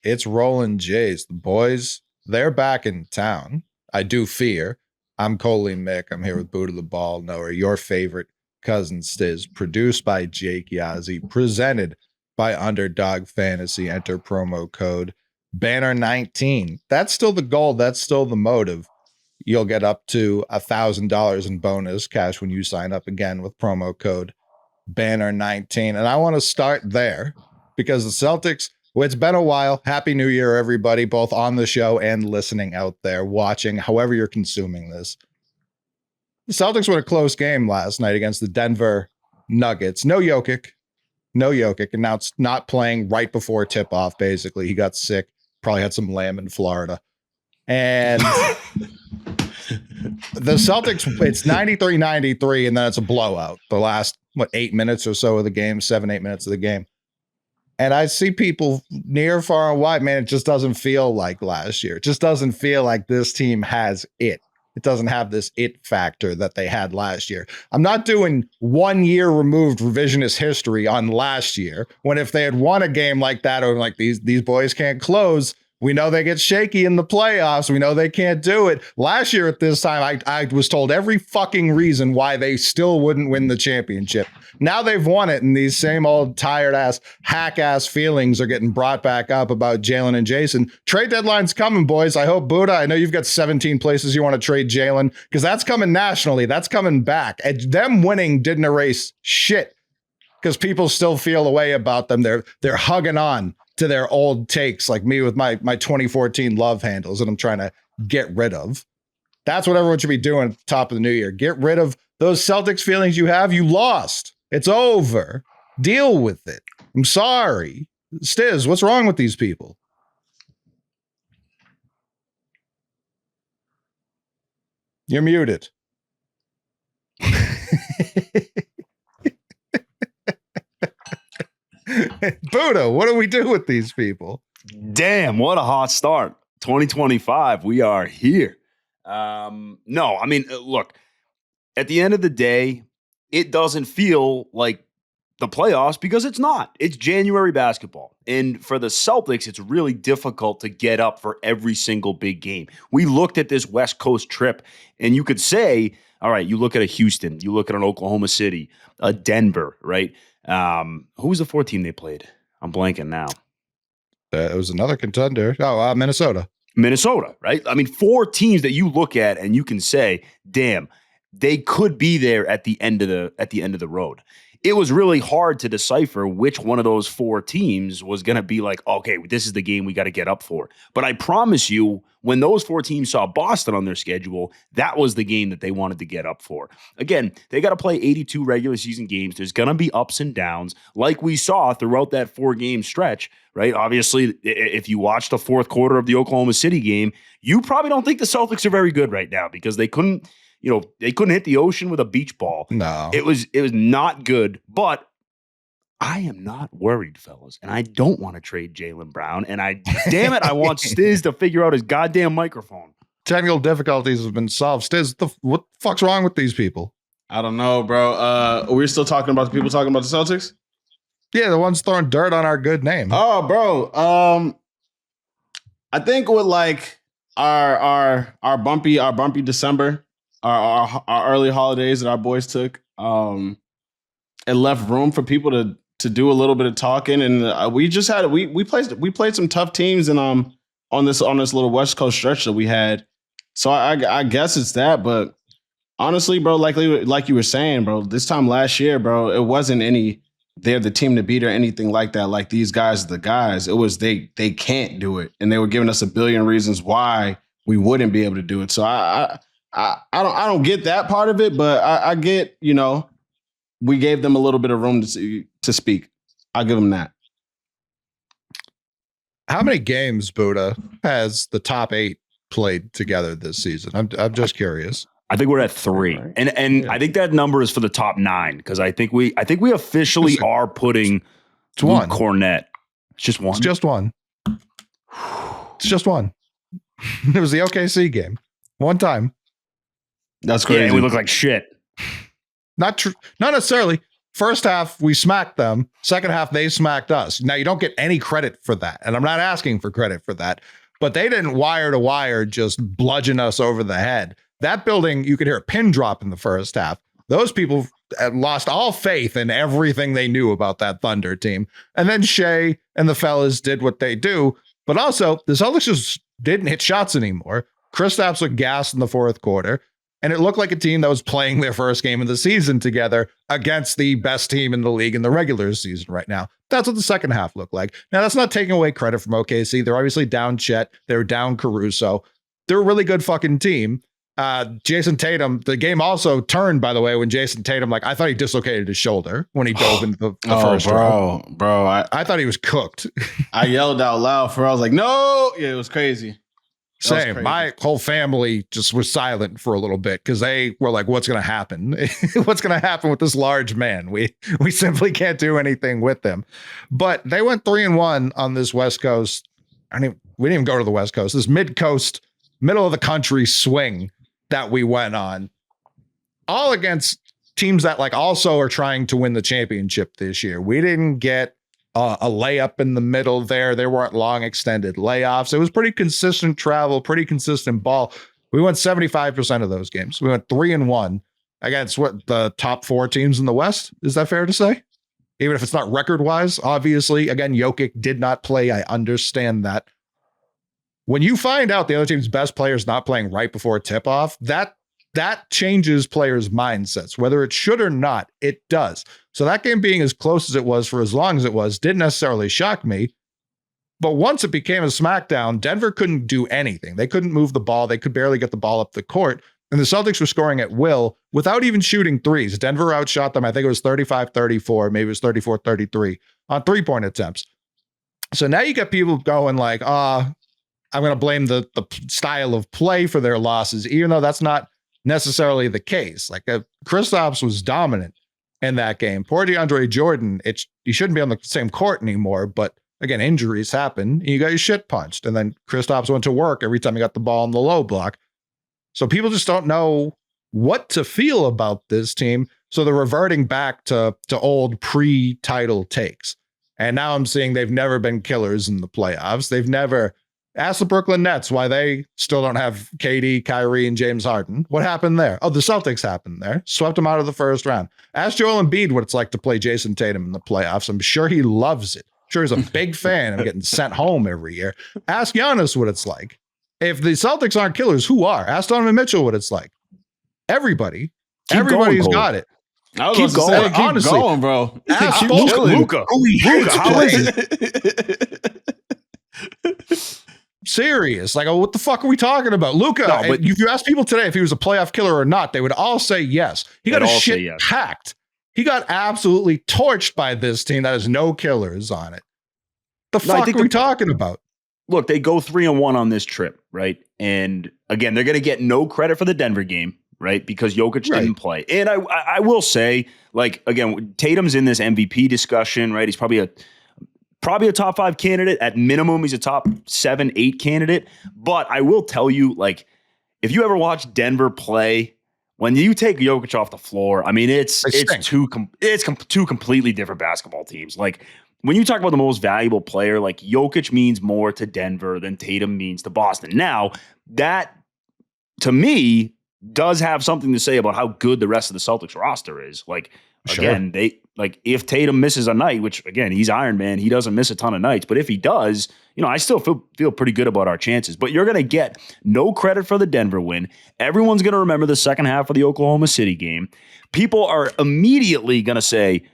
It's Rollin Jays. The boys, they're back in town. I do fear. I'm Coley Mick. I'm here with Buddha the Ball Knower, your favorite cousin Stiz, produced by Jake Yazzie, presented by Underdog Fantasy. Enter promo code Banner19. That's still the goal. That's still the motive. You'll get up to $1,000 in bonus cash when you sign up again with promo code Banner19. And I want to start there because the Celtics, well, it's been a while. Happy New Year, everybody, both on the show and listening out there, watching, however you're consuming this. The Celtics won a close game last night against the Denver Nuggets. No Jokic. And now it's not playing right before tip-off, basically. He got sick, probably had some lamb in Florida. And the Celtics, it's 93-93, and then it's a blowout. The last, 8 minutes or so of the game, 7-8 minutes of the game. And I see people near, far, and wide, man, it just doesn't feel like last year. It just doesn't feel like this team has it. It doesn't have this it factor that they had last year. I'm not doing 1 year removed revisionist history on last year, when if they had won a game like that, or like these boys can't close, we know they get shaky in the playoffs. We know they can't do it. Last year at this time, I was told every fucking reason why they still wouldn't win the championship. Now they've won it, and these same old tired-ass, hack-ass feelings are getting brought back up about Jalen and Jason. Trade deadline's coming, boys. I hope, Buddha, I know you've got 17 places you want to trade Jalen, because that's coming nationally. That's coming back. And them winning didn't erase shit, because people still feel a way about them. They're hugging on to their old takes, like me with my 2014 love handles that I'm trying to get rid of. That's what everyone should be doing at the top of the new year. Get rid of those Celtics feelings you have. You lost. It's over. Deal with it. I'm sorry. Stiz, what's wrong with these people? You're muted. Buddha, what do we do with these people? Damn, what a hot start. 2025, we are here. No, I mean, look, at the end of the day, it doesn't feel like the playoffs because it's not. It's January basketball. And for the Celtics, it's really difficult to get up for every single big game. We looked at this West Coast trip, and you could say, all right, you look at a Houston, you look at an Oklahoma City, a Denver, right? Who was the fourth team they played? I'm blanking now. It was another contender. Oh, Minnesota. Minnesota, right? I mean, 4 teams that you look at and you can say, damn, they could be there at the end of the road. It was really hard to decipher which one of those 4 teams was going to be like, okay, this is the game we got to get up for. But I promise you, when those 4 teams saw Boston on their schedule, that was the game that they wanted to get up for. Again, they got to play 82 regular season games. There's going to be ups and downs like we saw throughout that 4-game stretch, right? Obviously, if you watched the fourth quarter of the Oklahoma City game, you probably don't think the Celtics are very good right now because they couldn't hit the ocean with a beach ball. No. It was not good, but I am not worried, fellas. And I don't want to trade Jaylen Brown. And I want Stiz to figure out his goddamn microphone. Technical difficulties have been solved. Stiz, what the fuck's wrong with these people? I don't know, bro. We're still talking about the people talking about the Celtics? Yeah, the ones throwing dirt on our good name. Oh, bro. I think with like our bumpy December, our early holidays that our boys took, it left room for people to do a little bit of talking, and we played some tough teams and on this little West Coast stretch that we had. So I guess it's that, but honestly, bro, like you were saying, bro, this time last year, bro, it wasn't any they're the team to beat or anything like that. Like these guys are the guys. It was they can't do it, and they were giving us a billion reasons why we wouldn't be able to do it. So I don't get that part of it, but I get, we gave them a little bit of room to speak. I'll give them that. How many games, Buddha, has the top 8 played together this season? I'm just curious. I think we're at 3, and yeah. I think that number is for the top 9 because I think we officially are putting it's one Cornette. It's just one. It's just one. It's just one. It was the OKC game. One time. That's crazy. Yeah, we look like shit. Not necessarily. First half, we smacked them. Second half, they smacked us. Now, you don't get any credit for that. And I'm not asking for credit for that. But they didn't wire to wire just bludgeon us over the head. That building, you could hear a pin drop in the first half. Those people lost all faith in everything they knew about that Thunder team. And then Shea and the fellas did what they do. But also, the Celtics just didn't hit shots anymore. Kristaps looked gassed in the fourth quarter. And it looked like a team that was playing their first game of the season together against the best team in the league in the regular season right now. That's what the second half looked like. Now, that's not taking away credit from OKC. They're obviously down Chet. They're down Caruso. They're a really good fucking team. Jason Tatum, the game also turned, by the way, when Jason Tatum, I thought he dislocated his shoulder when he dove into the first round. Bro, I thought he was cooked. I yelled out loud I was like, no. Yeah, it was crazy. Same. My whole family just was silent for a little bit because they were like, what's going to happen? What's going to happen with this large man? We simply can't do anything with him. But they went 3-1 on this West Coast. We didn't even go to the West Coast, this mid-coast, middle of the country swing that we went on, all against teams that also are trying to win the championship this year. We didn't get a layup in the middle there. There weren't long extended layoffs. It was pretty consistent travel, pretty consistent ball. We won 75% of those games. We went 3-1 against the top 4 teams in the West. Is that fair to say? Even if it's not record wise, obviously, again, Jokic did not play. I understand that. When you find out the other team's best player is not playing right before tip off, that changes players' mindsets, whether it should or not, it does. So that game being as close as it was for as long as it was didn't necessarily shock me. But once it became a smackdown, Denver couldn't do anything. They couldn't move the ball. They could barely get the ball up the court. And the Celtics were scoring at will without even shooting threes. Denver outshot them. I think it was 35-34, maybe it was 34-33 on 3-point attempts. So now you get people going I'm going to blame the style of play for their losses, even though that's not necessarily the case. Kristaps was dominant in that game. Poor DeAndre Jordan, he shouldn't be on the same court anymore, but again, injuries happen. And you got your shit punched. And then Kristaps went to work every time he got the ball in the low block. So people just don't know what to feel about this team. So they're reverting back to old pre-title takes. And now I'm seeing they've never been killers in the playoffs. They've never... Ask the Brooklyn Nets why they still don't have KD, Kyrie, and James Harden. What happened there? Oh, the Celtics happened there. Swept them out of the first round. Ask Joel Embiid what it's like to play Jason Tatum in the playoffs. I'm sure he loves it. I'm sure he's a big fan of getting sent home every year. Ask Giannis what it's like. If the Celtics aren't killers, who are? Ask Donovan Mitchell what it's like. Everybody's got it. I was going to say, keep going, bro. Ask Luka. How is it? Serious. What the fuck are we talking about? Luka, if you ask people today if he was a playoff killer or not, they would all say yes. He got his shit packed. He got absolutely torched by this team that has no killers on it. The fuck are we talking about? Look, they go 3-1 on this trip, right? And again, they're going to get no credit for the Denver game, right? Because Jokic didn't play. And I will say, again, Tatum's in this MVP discussion, right? He's probably a top 5 candidate. At minimum, he's a top 7, 8 candidate. But I will tell you, if you ever watch Denver play, when you take Jokic off the floor, I mean, it's two completely different basketball teams. When you talk about the most valuable player, Jokic means more to Denver than Tatum means to Boston. Now, that, to me, does have something to say about how good the rest of the Celtics roster is. Again, if Tatum misses a night, which again, he's Iron Man, he doesn't miss a ton of nights, but if he does, I still feel pretty good about our chances. But you're going to get no credit for the Denver win. Everyone's going to remember the second half of the Oklahoma City game. People are immediately going to say,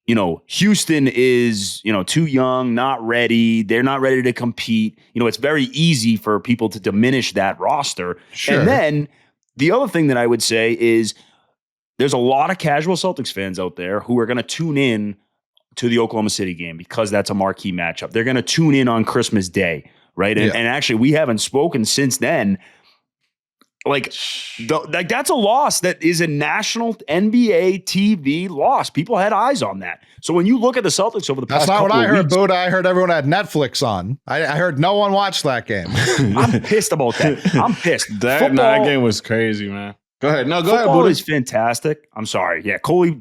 Houston is, too young, not ready. They're not ready to compete. It's very easy for people to diminish that roster. Sure. And then the other thing that I would say is, there's a lot of casual Celtics fans out there who are going to tune in to the Oklahoma City game because that's a marquee matchup. They're going to tune in on Christmas Day, right? And actually, we haven't spoken since then. That's a loss that is a national NBA TV loss. People had eyes on that. So when you look at the Celtics over the past couple of weeks. That's not what I heard, Buddha. I heard everyone had Netflix on. I heard no one watched that game. I'm pissed about that. I'm pissed. That game was crazy, man. Go ahead. No, go ahead. Football Buddha. is fantastic. I'm sorry. Yeah, Coley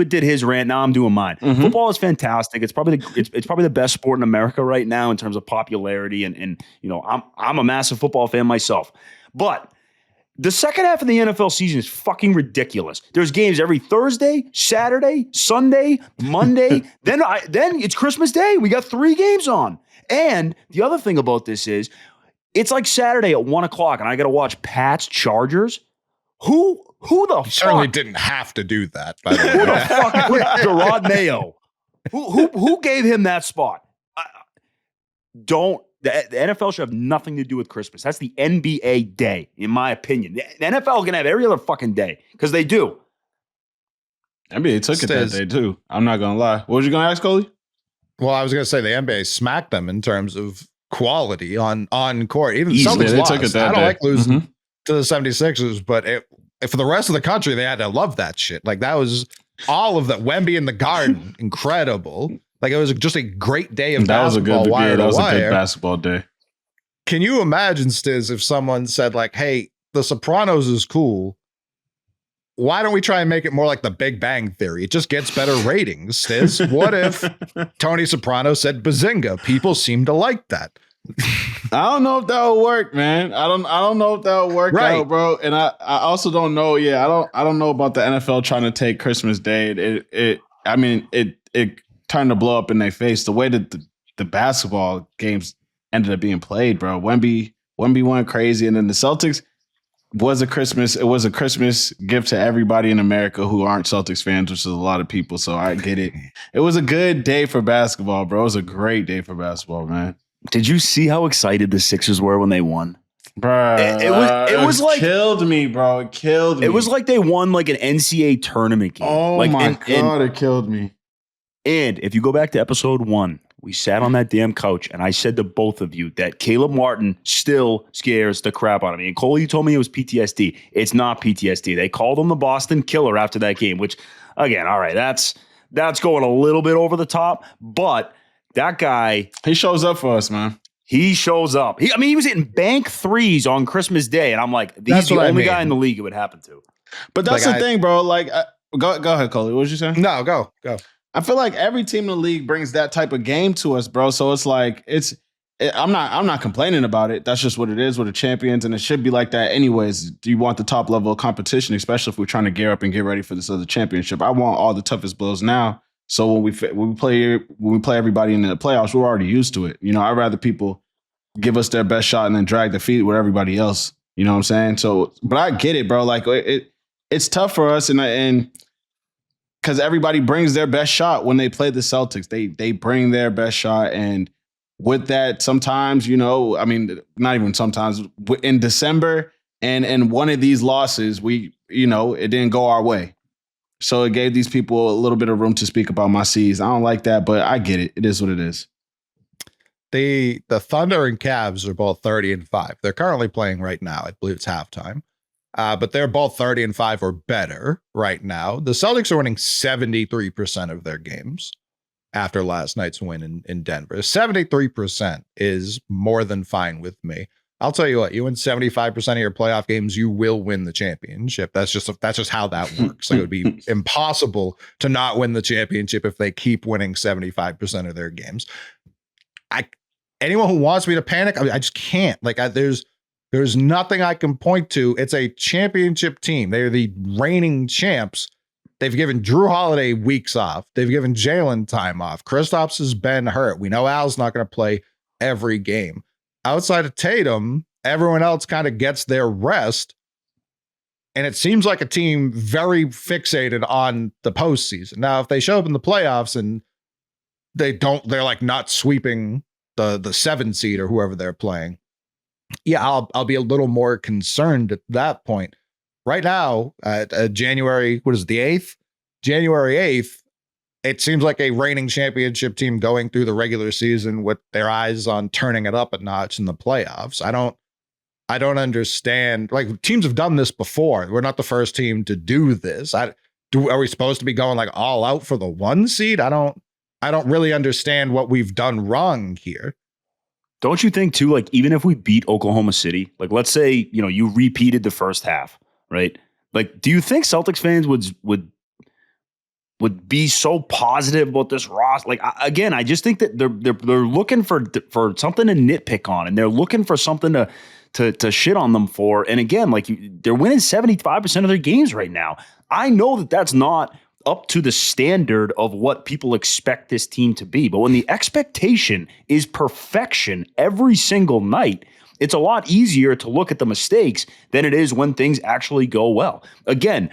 did his rant. Now I'm doing mine. Mhm. Football is fantastic. It's probably the best sport in America right now in terms of popularity. And I'm a massive football fan myself. But the second half of the NFL season is fucking ridiculous. There's games every Thursday, Saturday, Sunday, Monday. then it's Christmas Day. We got 3 games on. And the other thing about this is, it's like Saturday at 1:00, and I got to watch Pats Chargers. Who the fuck? Certainly didn't have to do that, by the way. Who the fuck put Gerard Mayo? Who gave him that spot? The NFL should have nothing to do with Christmas. That's the NBA day, in my opinion. The NFL can have every other fucking day because they do. NBA took it that day too. I'm not gonna lie. What was you gonna ask, Coley? Well, I was going to say the NBA smacked them in terms of quality on court. Even Easily. Celtics They lost. took it that I don't day. like losing to the 76ers, but for the rest of the country, they had to love that shit. Like, that was all of that. Wemby in the Garden, incredible. Like, it was just a great day of basketball. That was a good basketball day. Can you imagine, Stiz, if someone said, like, hey, The Sopranos is cool, why don't we try and make it more like The Big Bang Theory? It just gets better ratings, Stiz. What if Tony Soprano said Bazinga? People seem to like that. I don't know if that would work, man. I don't know if that would work out, bro. And I also don't know. Yeah, I don't know about the NFL trying to take Christmas Day. It turned to blow up in their face. The way that the basketball games ended up being played, bro. Wemby went crazy, and then the Celtics was a Christmas gift to everybody in America who aren't Celtics fans, which is a lot of people. So I get it. It was a good day for basketball, bro. It was a great day for basketball, man. Did you see how excited the Sixers were when they won? Bro, It was like killed me, bro. It killed me. It was like they won like an NCAA tournament game. Oh my God, it killed me. And if you go back to episode 1, we sat on that damn couch and I said to both of you that Caleb Martin still scares the crap out of me. And Cole, you told me it was PTSD. It's not PTSD. They called him the Boston Killer after that game, which, again, all right, that's going a little bit over the top. But that guy, he shows up for us, man. He shows up. He was hitting bank threes on Christmas Day, and I'm like, he's the only guy in the league it would happen to. But that's the thing, bro. Like, go ahead, Coley. What was you saying? No, go. I feel like every team in the league brings that type of game to us, bro. So it's like I'm not complaining about it. That's just what it is with the champions, and it should be like that anyways. Do you want the top level of competition, especially if we're trying to gear up and get ready for this other championship? I want all the toughest blows now. So when we play everybody in the playoffs, we're already used to it. I'd rather people give us their best shot and then drag their feet with everybody else. You know what I'm saying? So, but I get it, bro. Like it's tough for us, and because everybody brings their best shot when they play the Celtics. They bring their best shot, and with that, sometimes not even sometimes in December and one of these losses, it didn't go our way. So it gave these people a little bit of room to speak about my C's. I don't like that, but I get it. It is what it is. The Thunder and Cavs are both 30-5. They're currently playing right now. I believe it's halftime. But they're both 30-5 or better right now. The Celtics are winning 73% of their games after last night's win in Denver. 73% is more than fine with me. I'll tell you what, you win 75% of your playoff games, you will win the championship. That's just how that works. Like, it would be impossible to not win the championship if they keep winning 75% of their games. Anyone who wants me to panic, I just can't. Like, there's nothing I can point to. It's a championship team. They're the reigning champs. They've given Drew Holiday weeks off. They've given Jalen time off. Kristaps has been hurt. We know Al's not going to play every game. Outside of Tatum, everyone else kind of gets their rest. And it seems like a team very fixated on the postseason. Now, if they show up in the playoffs and they're like not sweeping the 7 seed or whoever they're playing, yeah, I'll be a little more concerned at that point. Right now, January, what is it, the 8th? January 8th, it seems like a reigning championship team going through the regular season with their eyes on turning it up a notch in the playoffs. I don't understand. Like, teams have done this before. We're not the first team to do this. Are we supposed to be going like all out for the 1 seed? I don't really understand what we've done wrong here. Don't you think too, like, even if we beat Oklahoma City, like, let's say, you repeated the first half, right? Like, do you think Celtics fans would be so positive about this roster? Like, again, I just think that they're looking for something to nitpick on, and they're looking for something to shit on them for. And again, like, they're winning 75% of their games right now. I know that that's not up to the standard of what people expect this team to be, but when the expectation is perfection every single night, it's a lot easier to look at the mistakes than it is when things actually go well. Again,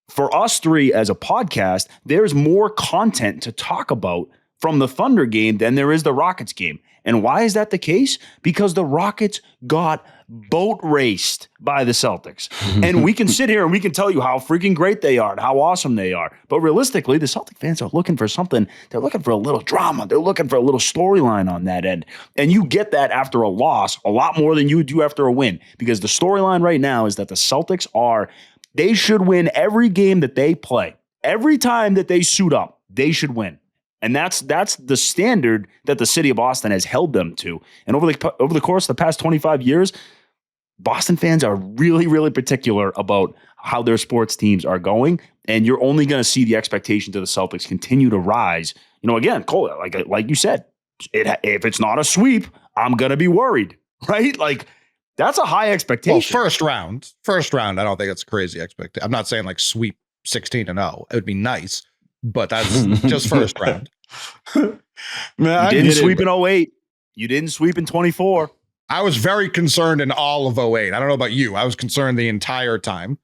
for us three as a podcast, there's more content to talk about from the Thunder game than there is the Rockets game. And why is that the case? Because the Rockets got boat raced by the Celtics. And we can sit here and we can tell you how freaking great they are and how awesome they are. But realistically, the Celtic fans are looking for something. They're looking for a little drama. They're looking for a little storyline on that end. And you get that after a loss a lot more than you do after a win. Because the storyline right now is that the Celtics they should win every game that they play. Every time that they suit up, they should win. And that's the standard that the city of Boston has held them to. And over the course of the past 25 years, Boston fans are really, really particular about how their sports teams are going. And you're only going to see the expectations of the Celtics continue to rise. You know, again, Cole, like you said, if it's not a sweep, I'm going to be worried, right? Like, that's a high expectation. Well, first round, I don't think it's a crazy expectation. I'm not saying like sweep 16-0. It would be nice, but that's just first round. Man, you didn't sweep in 08. You didn't sweep in 24. I was very concerned in all of 08. I don't know about you. I was concerned the entire time.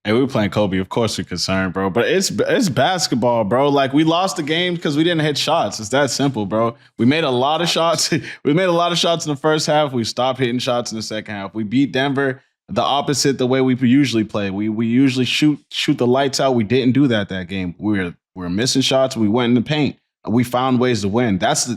Hey, we were playing Kobe. Of course we're concerned, bro. But it's basketball, bro. Like, we lost the game because we didn't hit shots. It's that simple, bro. We made a lot of shots. We made a lot of shots in the first half. We stopped hitting shots in the second half. We beat Denver the opposite the way we usually play. We usually shoot the lights out. We didn't do that game. We were missing shots. We went in the paint. We found ways to win. That's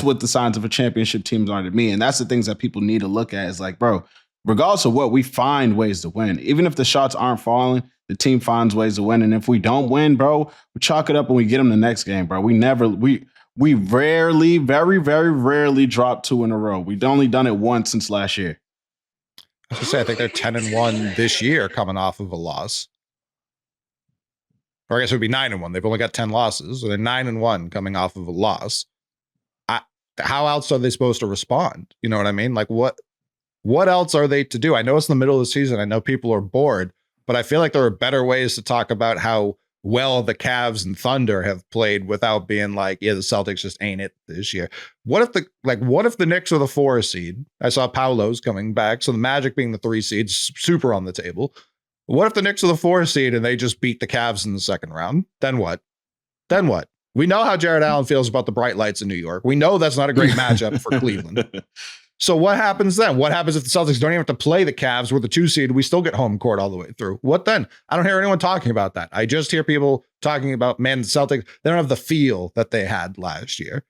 what the signs of a championship teams are to me. And that's the things that people need to look at. Is like, bro, regardless of what, we find ways to win. Even if the shots aren't falling, the team finds ways to win. And if we don't win, bro, we chalk it up and we get them the next game, bro. We rarely, very, very rarely drop 2 in a row. We've only done it once since last year. I was gonna say, I think they're 10-1 this year coming off of a loss. Or I guess it would be 9-1. They've only got 10 losses. So they're 9-1 coming off of a loss. How else are they supposed to respond? You know what I mean? Like, what else are they to do? I know it's in the middle of the season. I know people are bored, but I feel like there are better ways to talk about how well the Cavs and Thunder have played without being like, yeah, the Celtics just ain't it this year. What if the Knicks are the 4 seed? I saw Paolo's coming back. So the Magic being the 3 seeds, super on the table. What if the Knicks are the 4 seed and they just beat the Cavs in the second round? Then what? We know how Jared Allen feels about the bright lights in New York. We know that's not a great matchup for Cleveland. So what happens then? What happens if the Celtics don't even have to play the Cavs with the 2 seed? We still get home court all the way through. What then? I don't hear anyone talking about that. I just hear people talking about, man, the Celtics, they don't have the feel that they had last year.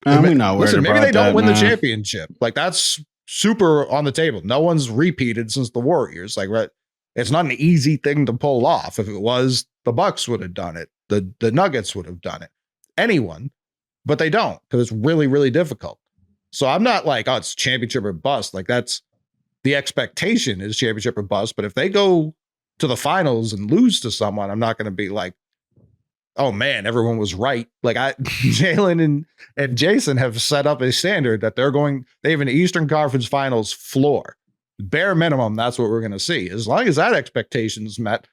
I'm not worried Listen, maybe about they don't that, win man. the championship. Like, that's super on the table. No one's repeated since the Warriors. Like, right? It's not an easy thing to pull off. If it was, the Bucks would have done it. The Nuggets would have done it. Anyone, but they don't, because it's really, really difficult. So I'm not like, oh, it's championship or bust. Like, that's the expectation is championship or bust. But if they go to the finals and lose to someone, I'm not going to be like, oh man, everyone was right. Like, Jalen and Jason have set up a standard that they have an Eastern Conference Finals floor. Bare minimum, that's what we're going to see. As long as that expectation is met,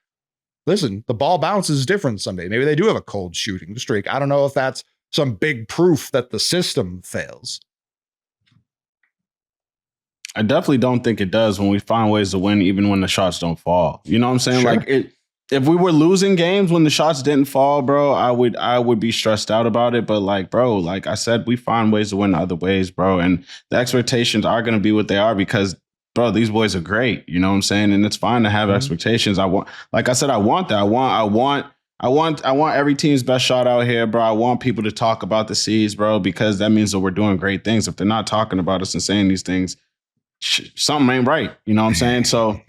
listen, the ball bounces different someday. Maybe they do have a cold shooting streak. I don't know if that's some big proof that the system fails. I definitely don't think it does when we find ways to win, even when the shots don't fall. You know what I'm saying? Sure. Like, if we were losing games when the shots didn't fall, bro, I would be stressed out about it. But like, bro, like I said, we find ways to win other ways, bro. And the expectations are going to be what they are because, bro, these boys are great. You know what I'm saying? And it's fine to have expectations. I want that. I want every team's best shot out here, bro. I want people to talk about the C's, bro, because that means that we're doing great things. If they're not talking about us and saying these things, something ain't right. You know what I'm saying? So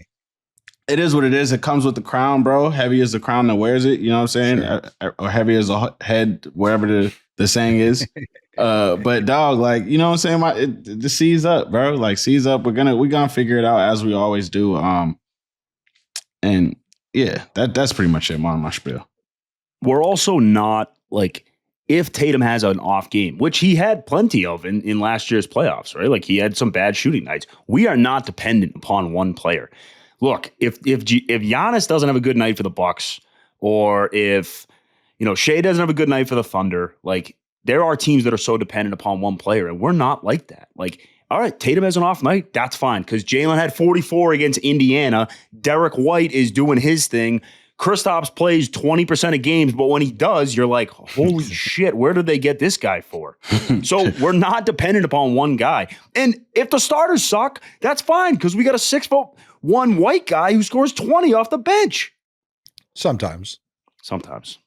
it is what it is. It comes with the crown, bro. Heavy is the crown that wears it. You know what I'm saying? Sure. Or heavy as a head, wherever the saying is. But dog, like, you know what I'm saying? The C's up, bro. Like, C's up. We're gonna figure it out as we always do. And yeah, that's pretty much it on my spiel. We're also not like, if Tatum has an off game, which he had plenty of in last year's playoffs, right? Like he had some bad shooting nights. We are not dependent upon one player. Look, if Giannis doesn't have a good night for the Bucks, or if Shea doesn't have a good night for the Thunder, like there are teams that are so dependent upon one player, and we're not like that. Like, all right, Tatum has an off night, that's fine, because Jalen had 44 against Indiana. Derek White is doing his thing. Kristaps plays 20% of games, but when he does, you're like, holy shit, where did they get this guy for? So we're not dependent upon one guy. And if the starters suck, that's fine, because we got a 6'1" white guy who scores 20 off the bench. Sometimes. Sometimes.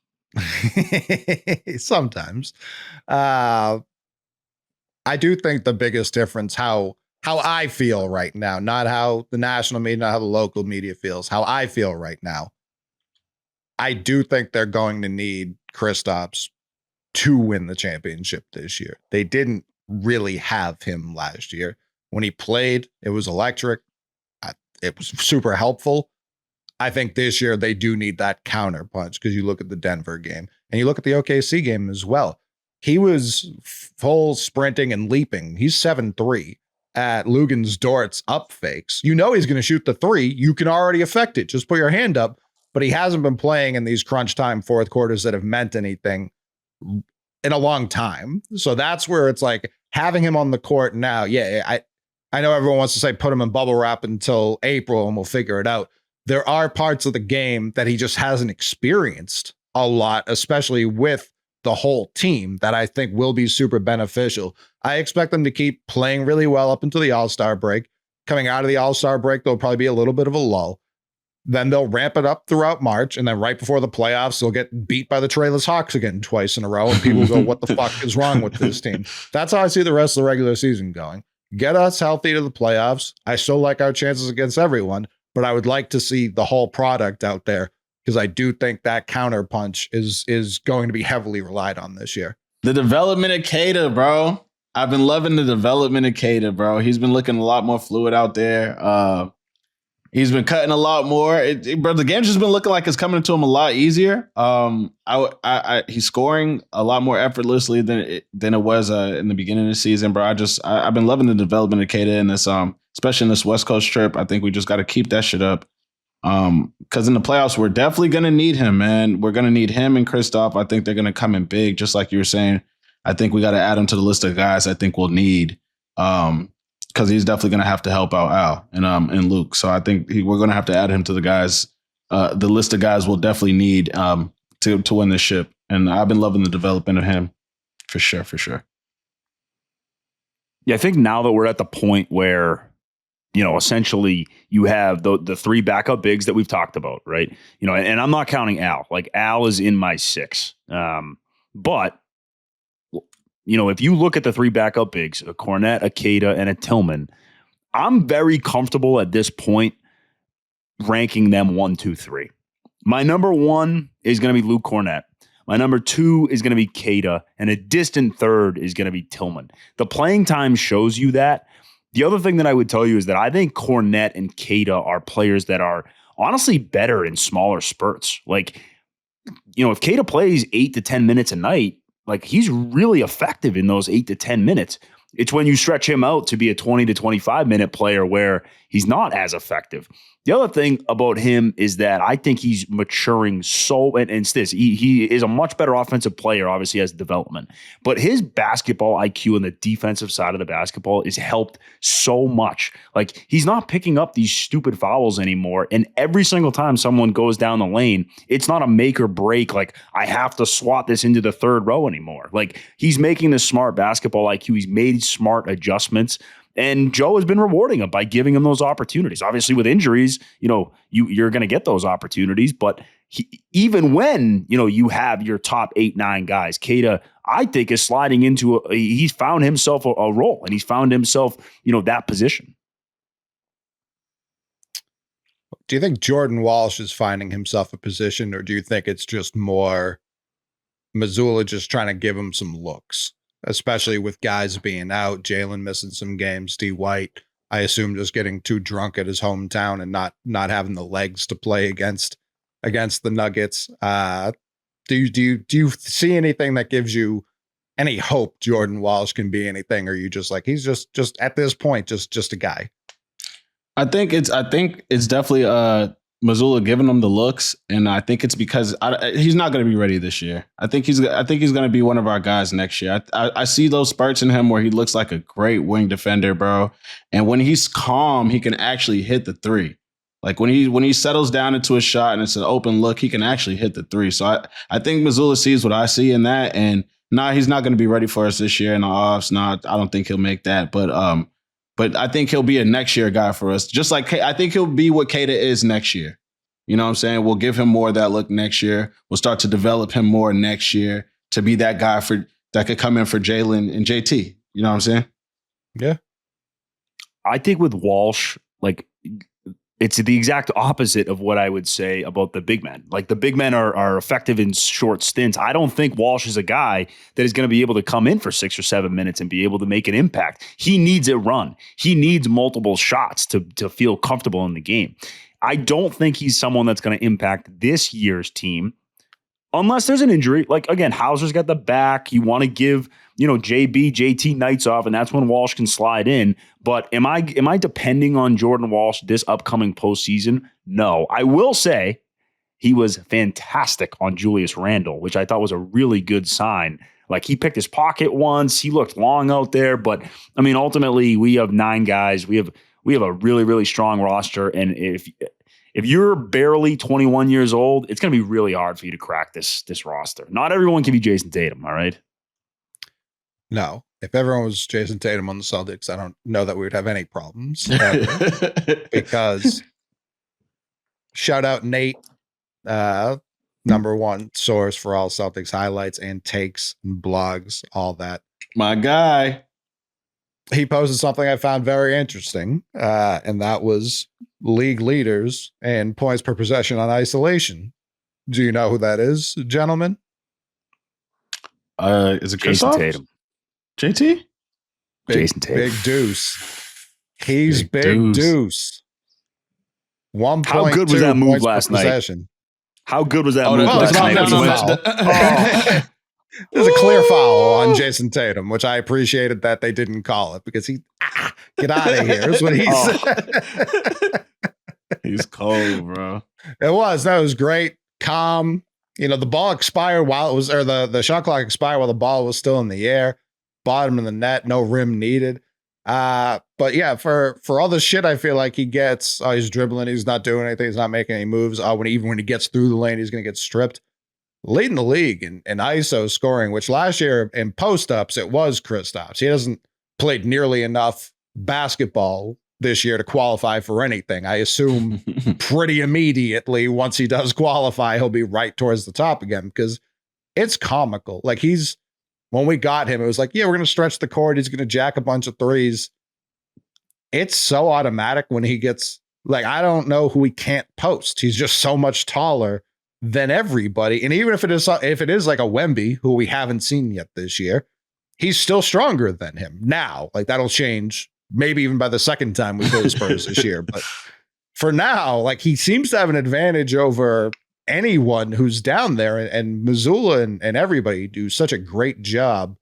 I do think the biggest difference, how I feel right now, not how the national media, not how the local media feels, how I feel right now. I do think they're going to need Kristaps to win the championship this year. They didn't really have him last year. When he played, it was electric. It was super helpful. I think this year they do need that counter punch, because you look at the Denver game and you look at the OKC game as well. He was full sprinting and leaping. He's 7'3" at Lugan's Dort's up fakes. He's going to shoot the three. You can already affect it. Just put your hand up. But he hasn't been playing in these crunch time fourth quarters that have meant anything in a long time. So that's where it's like having him on the court now. Yeah, I know everyone wants to say put him in bubble wrap until April and we'll figure it out. There are parts of the game that he just hasn't experienced a lot, especially with the whole team, that I think will be super beneficial. I expect them to keep playing really well up until the All-Star break. Coming out of the All-Star break, there'll probably be a little bit of a lull. Then they'll ramp it up throughout March, and then right before the playoffs, they'll get beat by the Trailers Hawks again twice in a row, and people go, what the fuck is wrong with this team? That's how I see the rest of the regular season going. Get us healthy to the playoffs. I still like our chances against everyone, but I would like to see the whole product out there, because I do think that counter punch is going to be heavily relied on this year. The development of Kata, bro. I've been loving the development of Kata, bro. He's been looking a lot more fluid out there. He's been cutting a lot more. Bro, the game's just been looking like it's coming to him a lot easier. He's scoring a lot more effortlessly than it was in the beginning of the season, bro. I've been loving the development of Kata in this, especially in this West Coast trip. I think we just got to keep that shit up. Because in the playoffs, we're definitely going to need him, man. We're going to need him and Kristaps. I think they're going to come in big, just like you were saying. I think we got to add him to the list of guys I think we'll need. Because he's definitely going to have to help out Al and Luke. So I think we're going to have to add him to the guys, the list of guys we'll definitely need to win this ship. And I've been loving the development of him for sure. Yeah, I think now that we're at the point where, essentially you have the three backup bigs that we've talked about, right? And I'm not counting Al. Like Al is in my 6. But if you look at the three backup bigs, a Kornet, a Kata, and a Tillman, I'm very comfortable at this point ranking them 1, 2, 3. My number 1 is going to be Luke Kornet. My number 2 is going to be Kata, and a distant third is going to be Tillman. The playing time shows you that. The other thing that I would tell you is that I think Kornet and Kata are players that are honestly better in smaller spurts. Like, if Kata plays 8 to 10 minutes a night, like he's really effective in those 8 to 10 minutes. It's when you stretch him out to be a 20 to 25 minute player where he's not as effective. The other thing about him is that I think he's maturing and it's this. He is a much better offensive player, obviously, as development. But his basketball IQ on the defensive side of the basketball is helped so much. Like, he's not picking up these stupid fouls anymore. And every single time someone goes down the lane, it's not a make or break, like, I have to swat this into the third row anymore. Like, he's making this smart basketball IQ. He's made smart adjustments. And Joe has been rewarding him by giving him those opportunities. Obviously, with injuries, you're going to get those opportunities. But even when, you have your top 8, 9 guys, Kata, I think, is sliding into he's found himself a role, and he's found himself, that position. Do you think Jordan Walsh is finding himself a position, or do you think it's just more Missoula just trying to give him some looks? Especially with guys being out, Jalen missing some games, D. White I assume just getting too drunk at his hometown and not having the legs to play against the Nuggets. Do you see anything that gives you any hope Jordan Walsh can be anything, or are you just like he's just at this point just a guy? I think it's definitely Missoula giving him the looks, and I think it's because he's not going to be ready this year. I think he's going to be one of our guys next year. I see those spurts in him where he looks like a great wing defender, bro. And when he's calm, he can actually hit the three. Like when he settles down into a shot and it's an open look, he can actually hit the three. So I think Missoula sees what I see in that, and he's not going to be ready for us this year in the offs. I don't think he'll make that, but I think he'll be a next year guy for us. Just like I think he'll be what Keita is next year. You know what I'm saying? We'll give him more of that look next year. We'll start to develop him more next year to be that guy that could come in for Jalen and JT. You know what I'm saying? Yeah. I think with Walsh, like it's the exact opposite of what I would say about the big men. Like the big men are effective in short stints. I don't think Walsh is a guy that is going to be able to come in for 6 or 7 minutes and be able to make an impact. He needs a run. He needs multiple shots to feel comfortable in the game. I don't think he's someone that's going to impact this year's team unless there's an injury. Like, again, Hauser's got the back. You want to give, JT nights off, and that's when Walsh can slide in. But am I depending on Jordan Walsh this upcoming postseason? No. I will say he was fantastic on Julius Randle, which I thought was a really good sign. Like, he picked his pocket once. He looked long out there. But, I mean, ultimately, we have 9 guys. We have a really, really strong roster. And if you're barely 21 years old, it's going to be really hard for you to crack this roster. Not everyone can be Jason Tatum, all right? No. If everyone was Jason Tatum on the Celtics, I don't know that we would have any problems. Because shout out Nate, number one source for all Celtics highlights and takes and blogs, all that. My guy. He posted something I found very interesting, and that was league leaders and points per possession on isolation. Do you know who that is, gentlemen? Is it Jason Kristaps? Tatum? JT? Jason Tatum. Big Deuce. He's Big Deuce. 1.2 How good was that move points last per night? possession. How good was that Oh, move last night? There's a clear foul on Jason Tatum, which I appreciated that they didn't call it because get out of here is what he said. He's cold, bro. That was great. Calm. The ball expired while it was, or the shot clock expired while the ball was still in the air. Bottom of the net, no rim needed. But yeah, for all the shit I feel like he gets, he's dribbling, he's not doing anything, he's not making any moves. When he gets through the lane, he's going to get stripped. Leading the league in ISO scoring, which last year in post-ups, it was Kristaps. He hasn't played nearly enough basketball this year to qualify for anything. I assume pretty immediately once he does qualify, he'll be right towards the top again because it's comical. Like when we got him, it was like, yeah, we're going to stretch the court. He's going to jack a bunch of threes. It's so automatic when he gets, like, I don't know who he can't post. He's just so much taller than everybody. And even if it is like a Wemby, who we haven't seen yet this year, he's still stronger than him now. Like, that'll change maybe even by the second time we play the Spurs this year. But for now, like, he seems to have an advantage over anyone who's down there. And Missoula and everybody do such a great job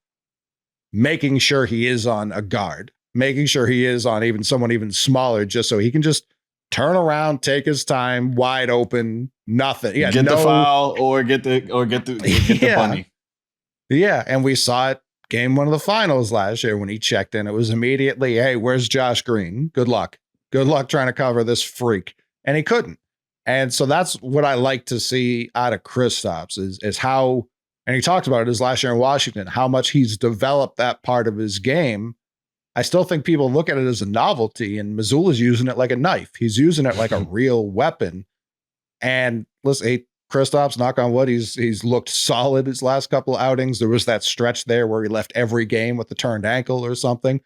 making sure he is on a guard, making sure he is on even someone even smaller, just so he can just turn around, take his time, wide open, nothing. Yeah, get the foul or get the bunny. Yeah, and we saw it game 1 of the finals last year when he checked in. It was immediately, hey, where's Josh Green? Good luck. Good luck trying to cover this freak. And he couldn't. And so that's what I like to see out of Kristaps is how, and he talked about it his last year in Washington, how much he's developed that part of his game. I still think people look at it as a novelty, and Missoula's using it like a knife. He's using it like a real weapon. And listen, Kristaps, knock on wood, he's looked solid his last couple of outings. There was that stretch there where he left every game with a turned ankle or something.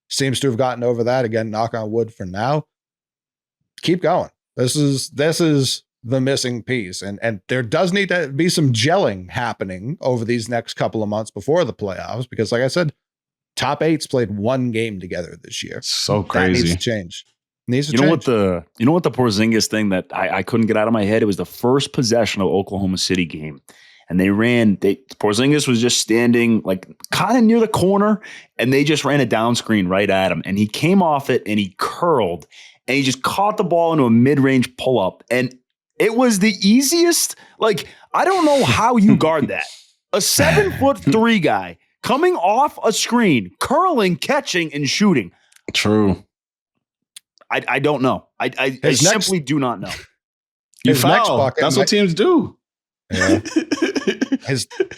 Seems to have gotten over that. Again, knock on wood for now. Keep going. This is the missing piece. And there does need to be some gelling happening over these next couple of months before the playoffs, because like I said, top eights played one game together this year. So That crazy. needs to change. Needs to You know change. what the Porzingis thing that I couldn't get out of my head? It was the first possession of Oklahoma City game. And Porzingis was just standing like kind of near the corner, and they just ran a down screen right at him. And he came off it and he curled and he just caught the ball into a mid-range pull-up. And it was the easiest. Like, I don't know how you guard that. A 7'3" guy coming off a screen, curling, catching, and shooting. True. I don't know. I simply do not know. You His next foul. bucket That's might- what teams do. Yeah.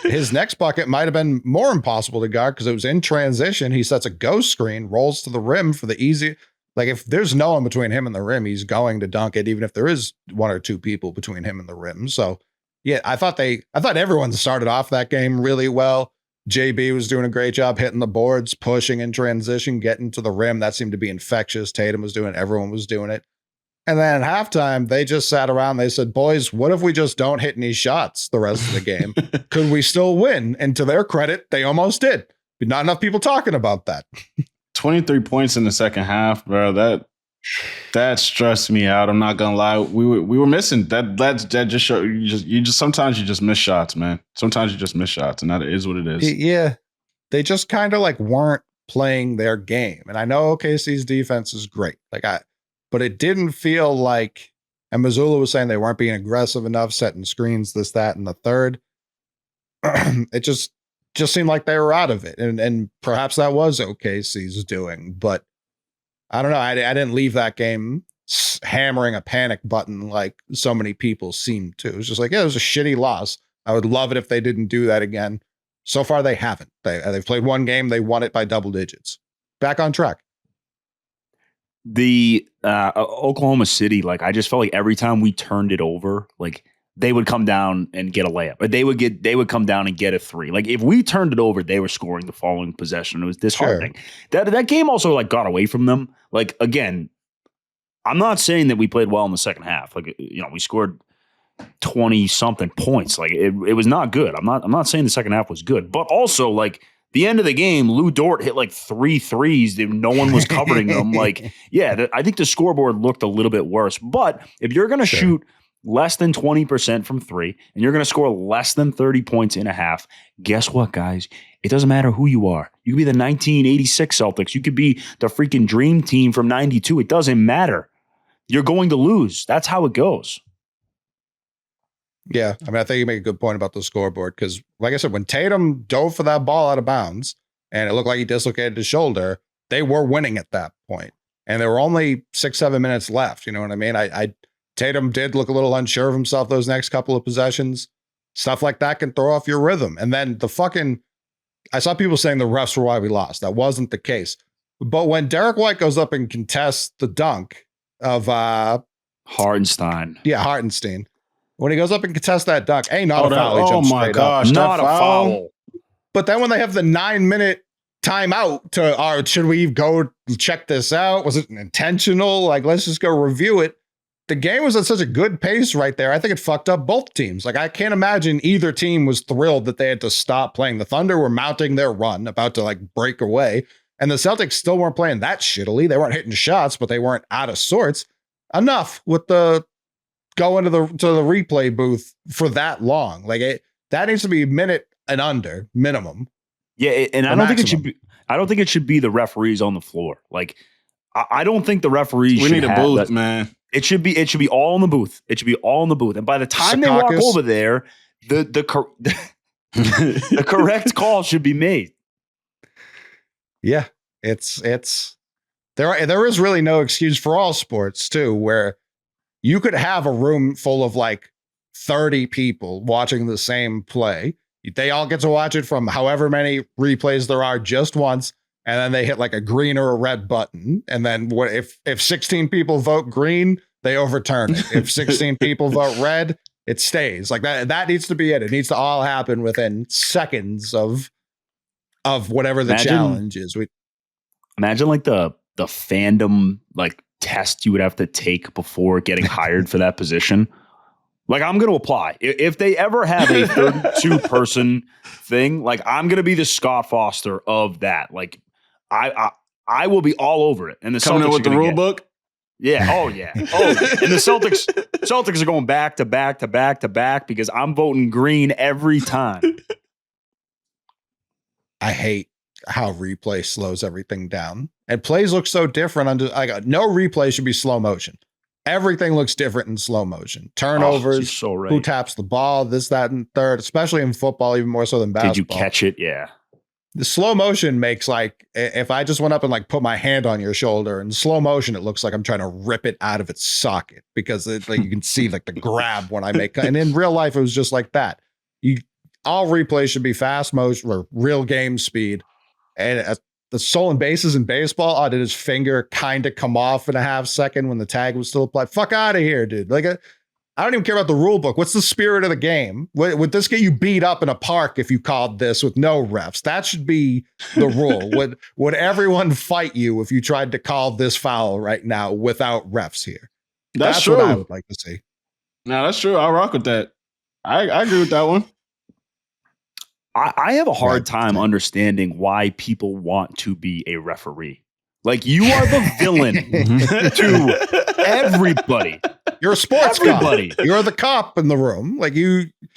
His next bucket might have been more impossible to guard because it was in transition. He sets a ghost screen, rolls to the rim for the easy. Like, if there's no one between him and the rim, he's going to dunk it, even if there is one or two people between him and the rim. So, yeah, I thought everyone started off that game really well. JB was doing a great job hitting the boards, pushing in transition, getting to the rim. That seemed to be infectious. Tatum was doing it. Everyone was doing it. And then at halftime, they just sat around. They said, boys, what if we just don't hit any shots the rest of the game? Could we still win? And to their credit, they almost did. But not enough people talking about that. 23 points in the second half, bro. That stressed me out. I'm not gonna lie. We were missing that. That just show you just sometimes you just miss shots, man. Sometimes you just miss shots, and that is what it is. Yeah. They just kind of like weren't playing their game. And I know OKC's defense is great. But it didn't feel like, and Missoula was saying they weren't being aggressive enough, setting screens, this, that, and the third. It just seemed like they were out of it. And perhaps that was OKC's doing. But I don't know. I didn't leave that game hammering a panic button like so many people seemed to. It was just like, yeah, it was a shitty loss. I would love it if they didn't do that again. So far, they haven't. They've played one game. They won it by double digits. Back on track. The Oklahoma City, like, I just felt like every time we turned it over, like, they would come down and get a layup, or they would come down and get a three. Like, if we turned it over, they were scoring the following possession. It was disheartening. Sure. That game also like got away from them. Like, again, I'm not saying that we played well in the second half. Like, you know, we scored 20 something points. Like, it was not good. I'm not saying the second half was good, but also, like, the end of the game, Lou Dort hit like 3 threes. No one was covering them. Like, yeah, I think the scoreboard looked a little bit worse. But if you're going to shoot less than 20% from three and you're going to score less than 30 points in a half, guess what, guys? It doesn't matter who you are. You could be the 1986 Celtics. You could be the freaking dream team from 92. It doesn't matter. You're going to lose. That's how it goes. Yeah, I mean, I think you make a good point about the scoreboard because, like I said, when Tatum dove for that ball out of bounds and it looked like he dislocated his shoulder, they were winning at that point. And there were only 6-7 minutes left. You know what I mean? Tatum did look a little unsure of himself those next couple of possessions. Stuff like that can throw off your rhythm. And then I saw people saying the refs were why we lost. That wasn't the case. But when Derek White goes up and contests the dunk of Hartenstein. Yeah, Hartenstein. When he goes up and contests that dunk, not a foul. Oh my gosh, not a foul. But then when they have the 9-minute timeout should we go check this out? Was it intentional? Like, let's just go review it. The game was at such a good pace right there. I think it fucked up both teams. Like, I can't imagine either team was thrilled that they had to stop playing. The Thunder were mounting their run, about to like break away. And the Celtics still weren't playing that shittily. They weren't hitting shots, but they weren't out of sorts. Enough with the going to the replay booth for that long. Like, that needs to be a minute and under minimum. Yeah, and I don't think it should be. I don't think it should be the referees on the floor. Like, I don't think the referees. We should need a have booth, that. man. It should be all in the booth. It should be all in the booth. And by the time they walk over there, the correct call should be made. Yeah, it's there is really no excuse for all sports too, where you could have a room full of like 30 people watching the same play. They all get to watch it from however many replays there are just once, and then they hit like a green or a red button. And then if 16 people vote green, they overturn it. If 16 people vote red, it stays. Like that needs to be it. It needs to all happen within seconds of whatever the challenge is. Imagine like the fandom like test you would have to take before getting hired for that position. Like, I'm going to apply. If they ever have a 32 person thing, like, I'm going to be the Scott Foster of that. Like, I will be all over it. And the Coming Celtics in with the rule book. Yeah. Oh yeah. Oh, yeah. And the Celtics are going back to back to back to back because I'm voting green every time. I hate how replay slows everything down. And plays look so different. No replay should be slow motion. Everything looks different in slow motion. Turnovers, so right. who taps the ball, this, that, and third, especially in football, even more so than basketball. Did you catch it? Yeah. The slow motion makes like, if I just went up and like put my hand on your shoulder in slow motion, it looks like I'm trying to rip it out of its socket because like you can see like the grab when I make, and in real life, it was just like that. All replays should be fast motion or real game speed. And the stolen bases in baseball, did his finger kind of come off in a half second when the tag was still applied? Fuck out of here, dude. Like, I don't even care about the rule book. What's the spirit of the game? Would this get you beat up in a park if you called this with no refs? That should be the rule. Would everyone fight you if you tried to call this foul right now without refs here? That's true. What I would like to see. No, that's true. I'll rock with that. I agree with that one. I have a hard time understanding why people want to be a referee. Like, you are the villain to everybody. You're a sports cop. You're the cop in the room. Like,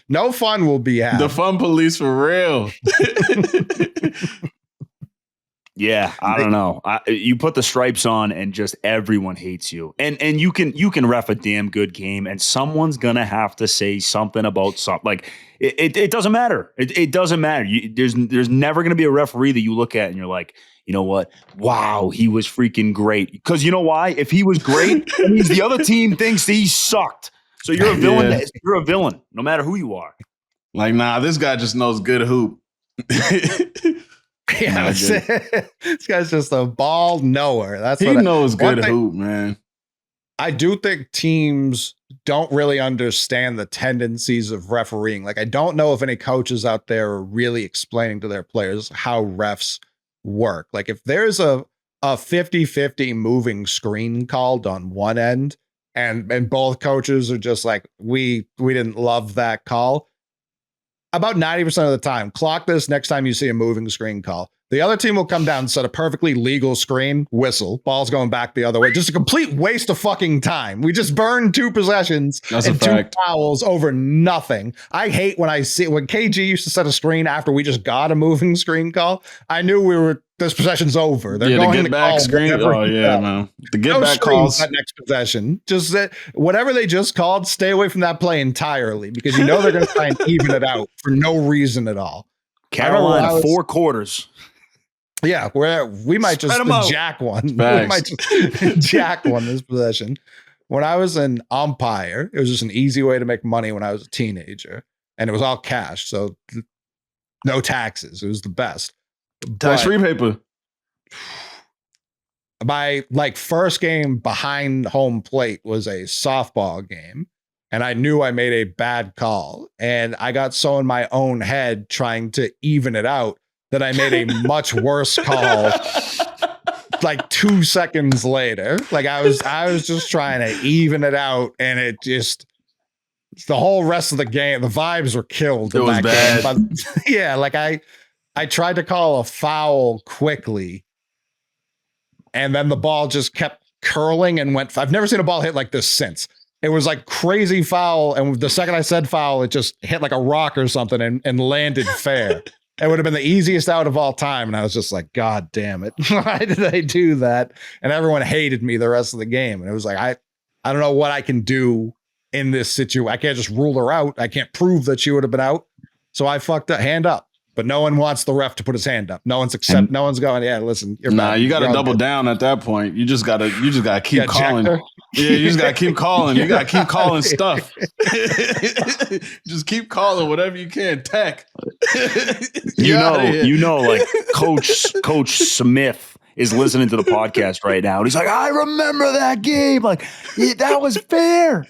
no fun will be had. The fun police for real. Yeah, I don't know. You put the stripes on and just everyone hates you. And you can ref a damn good game and someone's gonna have to say something about something. Like, it doesn't matter. It doesn't matter. There's never gonna be a referee that you look at and you're like, you know what? Wow, he was freaking great. Because you know why? If he was great, that means the other team thinks that he sucked. So you're a villain. Yeah. You're a villain, no matter who you are. Like, nah, this guy just knows good hoop. Yeah, this guy's just a ball knower. That's he knows good hoop, man. I do think teams don't really understand the tendencies of refereeing. Like, I don't know if any coaches out there are really explaining to their players how refs work. Like, if there's a 50-50 moving screen called on one end and both coaches are just like, we didn't love that call. About 90% of the time, clock this next time you see a moving screen call. The other team will come down and set a perfectly legal screen, whistle, ball's going back the other way. Just a complete waste of fucking time. We just burned 2 possessions and 2 fouls over nothing. I hate when KG used to set a screen after we just got a moving screen call. I knew this possession's over. They're going to get back screen. Oh yeah, man. The get back calls. That next possession. Just whatever they just called, stay away from that play entirely because you know they're going to try and even it out for no reason at all. Carolina 4 quarters. Yeah, we might just jack one. We might just jack one this possession. When I was an umpire, it was just an easy way to make money when I was a teenager, and it was all cash, so no taxes. It was the best. Tax-free paper. My first game behind home plate was a softball game, and I knew I made a bad call, and I got so in my own head trying to even it out that I made a much worse call like 2 seconds later. Like, I was just trying to even it out, and it just, the whole rest of the game, the vibes were killed. It was bad. Game. But yeah, like I tried to call a foul quickly, and then the ball just kept curling and went. I've never seen a ball hit like this since. It was like crazy foul, and the second I said foul, it just hit like a rock or something and landed fair. It would have been the easiest out of all time. And I was just like, God damn it. Why did I do that? And everyone hated me the rest of the game. And it was like, I don't know what I can do in this situation. I can't just rule her out. I can't prove that she would have been out. So I fucked up, hand up. But no one wants the ref to put his hand up. No one's going, yeah, listen. You got to double down at that point. You just got to keep calling. Yeah, you just got to keep calling. You got to keep calling stuff. Just keep calling whatever you can. Tech. Like Coach Smith is listening to the podcast right now. And he's like, I remember that game. Like, yeah, that was fair.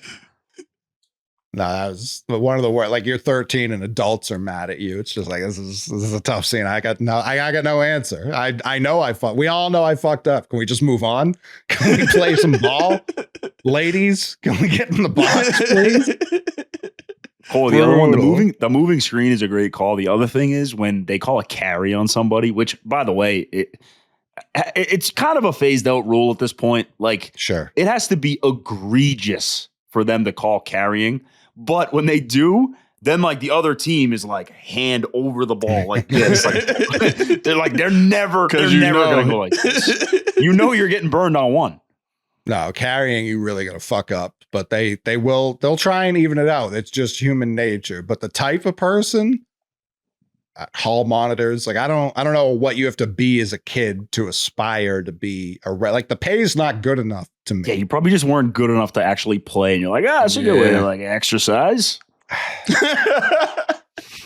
No, that was one of the worst. Like, you're 13 and adults are mad at you. It's just like, this is a tough scene. I got no answer. I know we all know I fucked up. Can we just move on? Can we play some ball? Ladies, can we get in the box, please? Oh, the other one, the moving screen is a great call. The other thing is when they call a carry on somebody, which, by the way, it's kind of a phased out rule at this point. Like, Sure. it has to be egregious for them to call carrying. But when they do, then like the other team is like hand over the ball like this. Like, they're never going to go like this. You know you're getting burned on one. No, carrying, you really gonna fuck up. But they'll try and even it out. It's just human nature. But the type of person, hall monitors, like I don't know what you have to be as a kid to aspire to be like the pay is not good enough to me. Yeah, you probably just weren't good enough to actually play, and you're like, it's a good way to like exercise.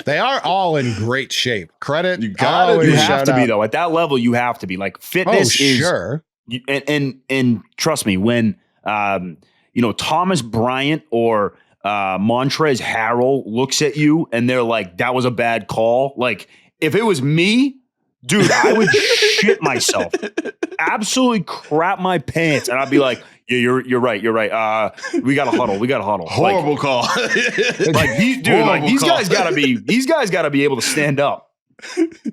They are all in great shape. Credit, you have to be though. At that level, you have to be. Like fitness is sure. And trust me, when Thomas Bryant or Montrezl Harrell looks at you and they're like, that was a bad call. Like if it was me, dude, I would shit myself, absolutely crap my pants, and I'd be like, yeah, you're right. We got to huddle. Horrible call. Like these guys gotta be able to stand up.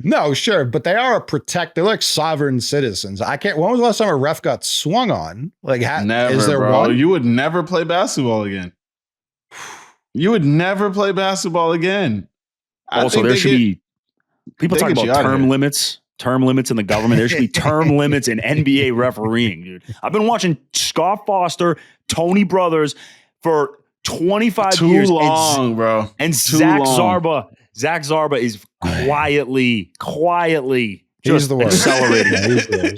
No, sure, but they are they're like sovereign citizens. When was the last time a ref got swung on? Like, never, is there bro. one? You would never play basketball again. Also, there should be people talk about term limits in the government. There should be term limits in NBA refereeing, dude. I've been watching Scott Foster, Tony Brothers for 25 years. Too long, bro. And Zach Zarba is quietly He's the worst. Accelerating.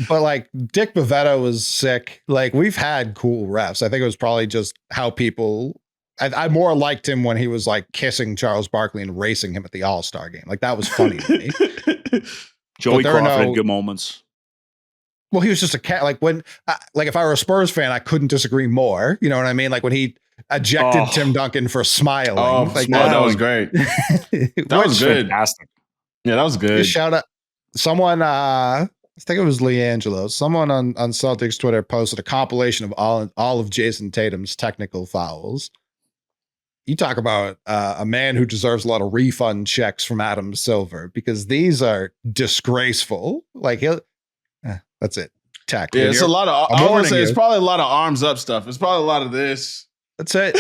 But like Dick Bavetta was sick. Like we've had cool refs. I think it was probably just how people. I more liked him when he was like kissing Charles Barkley and racing him at the All-Star game. Like that was funny to me. Joey Crawford had good moments. Well, he was just a cat. Like when, like if I were a Spurs fan, I couldn't disagree more. You know what I mean? Like when he ejected Tim Duncan for smiling. That was great. That was good. Fantastic. Yeah, that was good. Shout out someone. I think it was Leangelo. Someone on Celtics Twitter posted a compilation of all of Jason Tatum's technical fouls. You talk about a man who deserves a lot of refund checks from Adam Silver because these are disgraceful. Like that's it. Tech. Yeah, it's a lot of. I want to say it's probably a lot of arms up stuff. It's probably a lot of this. That's it.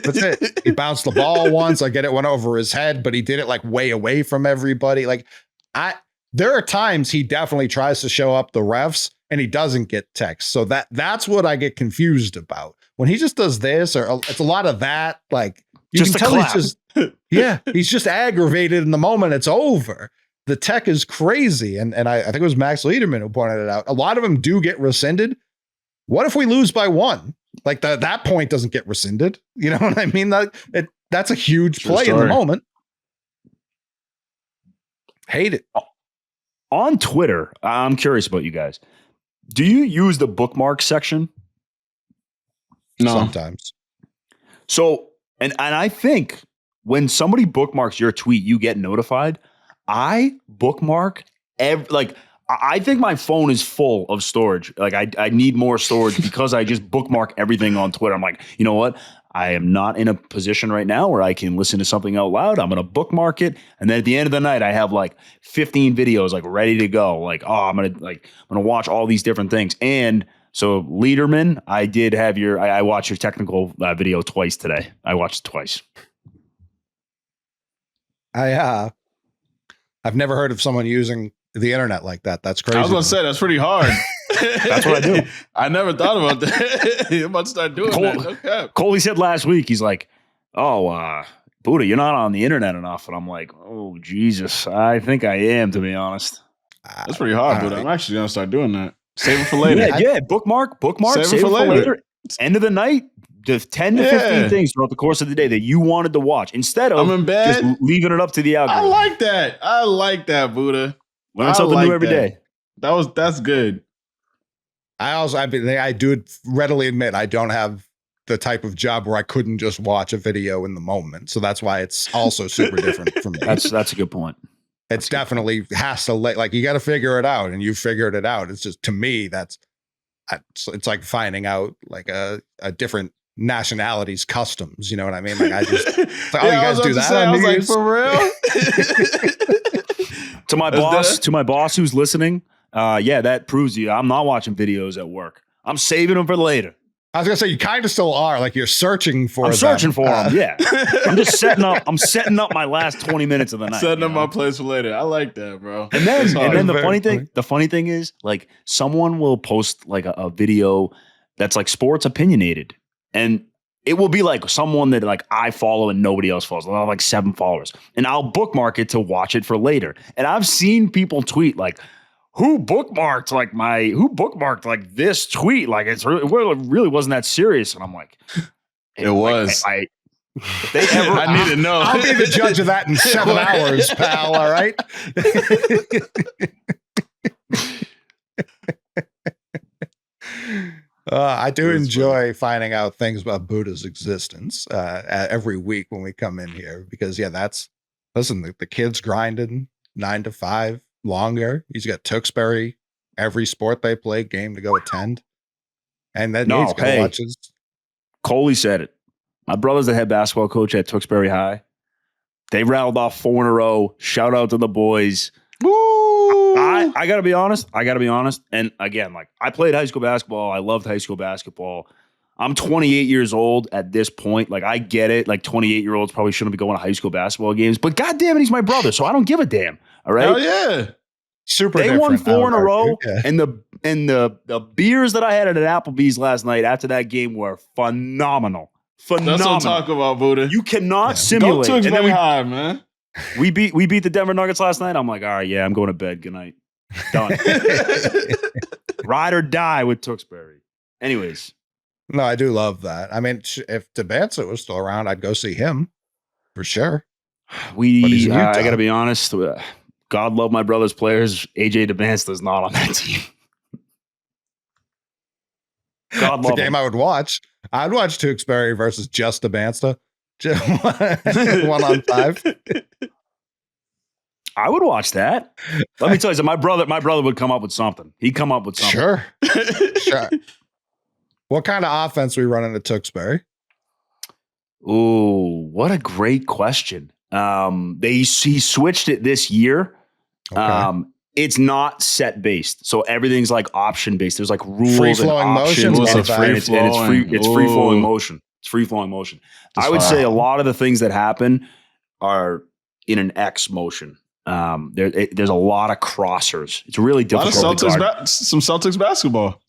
That's it. He bounced the ball once. I get it went over his head, but he did it like way away from everybody. Like there are times he definitely tries to show up the refs and he doesn't get text. So that's what I get confused about. When he just does this, or it's a lot of that, like you just can tell he's just aggravated in the moment. It's over. The tech is crazy. And I think it was Max Liederman who pointed it out. A lot of them do get rescinded. What if we lose by one? Like that point doesn't get rescinded. You know what I mean? That's a huge play in the moment. Hate it. On Twitter, I'm curious about you guys. Do you use the bookmark section? No. Sometimes. So, and I think when somebody bookmarks your tweet, you get notified. I bookmark I think my phone is full of storage. Like I need more storage because I just bookmark everything on Twitter. I'm like, you know what? I am not in a position right now where I can listen to something out loud. I'm going to bookmark it. And then at the end of the night, I have like 15 videos like ready to go. Like, I'm going to watch all these different things. And so Liederman, I watched your technical video twice today. I watched it twice. I've never heard of someone using the internet like that. That's crazy. I was going to say, that's pretty hard. That's what I do. I never thought about that. I'm about to start doing that. Okay. Coley said last week, he's like, Buddha, you're not on the internet enough. And I'm like, oh, Jesus. I think I am, to be honest. That's pretty hard, Buddha. I'm actually going to start doing that. Save it for later. Yeah, bookmark. Save it for later. End of the night, just 10 to 15 things throughout the course of the day that you wanted to watch instead of I'm in bed. Just leaving it up to the algorithm. I like that, Buddha. Learn something new every day. That's good. I do readily admit I don't have the type of job where I couldn't just watch a video in the moment. So that's why it's also super different for me. That's a good point. It's definitely has to like you got to figure it out, and you figured it out. It's just, to me, it's like finding out like a different nationality's customs. You know what I mean? Like I just, you guys do that. I was like, for real? To my boss who's listening, yeah, that proves to you I'm not watching videos at work. I'm saving them for later. I was gonna say you kind of still are, like you're searching for. I'm searching for them. Yeah, I'm just setting up. I'm setting up my last 20 minutes of the night. Setting up my place for later. I like that, bro. And then the funny thing is, like, someone will post like a video that's like sports opinionated, and it will be like someone that like I follow and nobody else follows. I'll have like 7 followers, and I'll bookmark it to watch it for later. And I've seen people tweet like, who bookmarked like this tweet? Like it really wasn't that serious. And I'm like, it was. If they ever, I need to know. I'll be the judge of that in 7 hours, pal. All right. I do enjoy finding out things about Buddha's existence every week when we come in here because, yeah, the kid's grinding 9 to 5 longer. He's got Tewksbury every sport they play game to go attend. And then he's going to watch his. Coley said it. My brother's the head basketball coach at Tewksbury High. They rattled off 4 in a row. Shout out to the boys. Woo! I gotta be honest. And again, like I played high school basketball. I loved high school basketball. I'm 28 years old at this point. Like I get it. Like 28-year-olds probably shouldn't be going to high school basketball games. But goddamn it, he's my brother, so I don't give a damn. All right. Hell yeah. Super. They won 4 in a row, and the beers that I had at an Applebee's last night after that game were phenomenal. That's what I'm talking about, Buddha. You cannot simulate. Go Tewksbury High, man. We beat the Denver Nuggets last night. I'm like, all right, yeah, I'm going to bed. Good night. Done. Ride or die with Tewksbury. Anyways. No, I do love that. I mean, if DeBanza was still around, I'd go see him for sure. I got to be honest. God love my brother's players. AJ DeBanza is not on that team. God love the game him. I would watch. I'd watch Tewksbury versus just DeBanza. 1-on-5. I would watch that. Let me tell you, my brother would come up with something. He'd come up with something. Sure. What kind of offense we running at Tewksbury? Ooh, what a great question. He switched it this year. Okay. It's not set based, so everything's like option based. There's like rules free and flowing options. motion. It's free flowing motion. It's free flowing motion. I would say a lot of the things that happen are in an X motion. There's a lot of crossers. It's really difficult. Some Celtics basketball.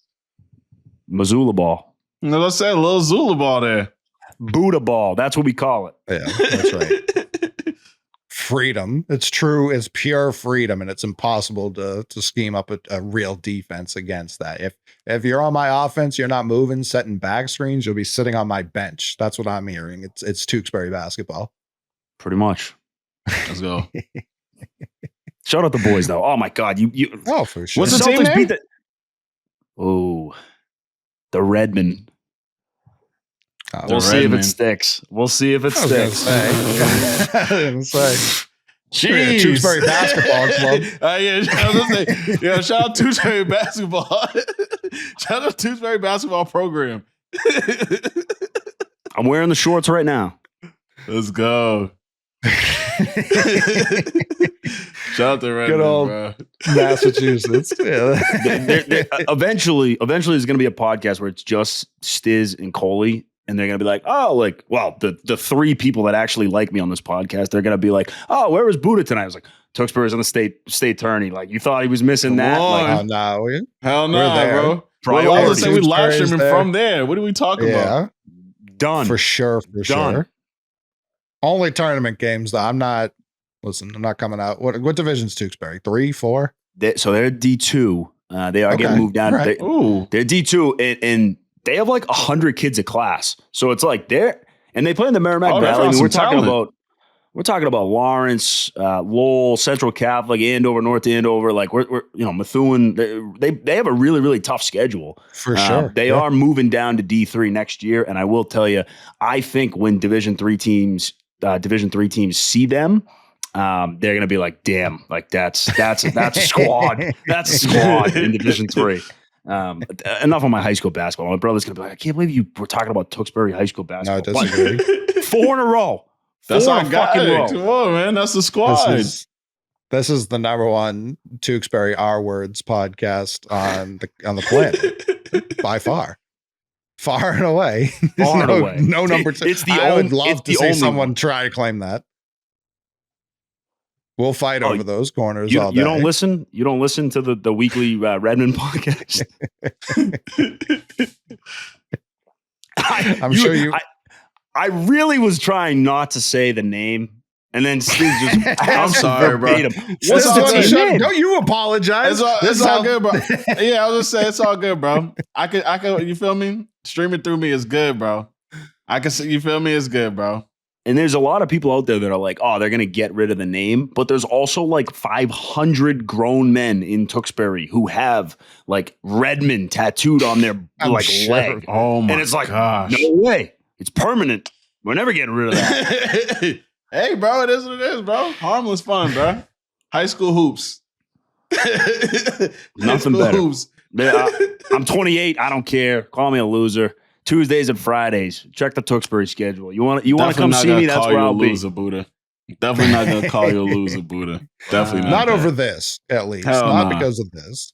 Missoula ball. No, let's say a little Zula ball there. Buddha ball. That's what we call it. Yeah, that's right. Freedom. It's true. It's pure freedom, and it's impossible to scheme up a real defense against that. If you're on my offense, you're not moving, setting back screens, you'll be sitting on my bench. That's what I'm hearing. It's Tewksbury basketball. Pretty much. Let's go. Shout out the boys, though. Oh my God, you. Oh, for sure. What's the team name? The Redmen. We'll see if it sticks. Jeez. Tewksbury Basketball Club. Shout out Tewksbury Basketball. Shout out Tewksbury Basketball Program. I'm wearing the shorts right now. Let's go. Shout out to Redmond, good old bro. Massachusetts. Yeah. Eventually, there's going to be a podcast where it's just Stiz and Coley. And they're going to be like, the 3 people that actually like me on this podcast, they're going to be like, oh, where was Buddha tonight? I was like, Tewksbury's on the state tourney. Like, you thought he was missing that? Like, oh, no. Hell no, bro. Priority. Well, we live streaming from there. What are we talking about? Done. For sure. Sure. Only tournament games, though. I'm not coming out. What division's Tewksbury? 3, 4? So they're D2. They are getting moved down. Right. They're D2, and they have like 100 kids a class. So it's like they play in the Merrimack Valley. I mean, we're talking about Lawrence, Lowell, Central Catholic, Andover, North Andover. Like we're Methuen. They have a really, really tough schedule. For sure. They are moving down to D3 next year. And I will tell you, I think when Division 3 teams see them, they're gonna be like, damn, like that's a squad. That's a squad in Division 3. Enough on my high school basketball. My brother's gonna be like, I can't believe you were talking about Tewksbury high school basketball. No, I disagree. 4 in a row. That's our fucking guy. row. Come on, man. That's the squad. This is the number one Tewksbury R Words podcast on the planet by far. Far and away. Far and away. No number two. It's the I would only- love it's to the see only someone one. try to claim that. We'll fight Oh, over those corners You, all day. you don't listen. You don't listen to the weekly Redmond podcast. I'm sure you. I really was trying not to say the name, and then Steve just. I'm sorry, bro. verbatim. It's What's all the good. team name? Don't you apologize? It's all good, bro. Yeah, I was just saying it's all good, bro. I could. You feel me? Streaming through me is good, bro. I can see. You feel me? It's good, bro. And there's a lot of people out there that are like, oh, they're going to get rid of the name. But there's also like 500 grown men in Tewksbury who have like Redmond tattooed on their leg. Oh my! And it's like, gosh. no way. It's permanent. We're never getting rid of that. Hey, bro, it is what it is, bro. Harmless fun, bro. High school hoops. Nothing better. I'm 28. I don't care. Call me a loser. Tuesdays and Fridays. Check the Tewksbury schedule. You want to come see me? That's where I'll be. Loser, Buddha. Definitely not gonna call you a loser, Buddha. Definitely not not. over this, at least. Hell not nah. because of this.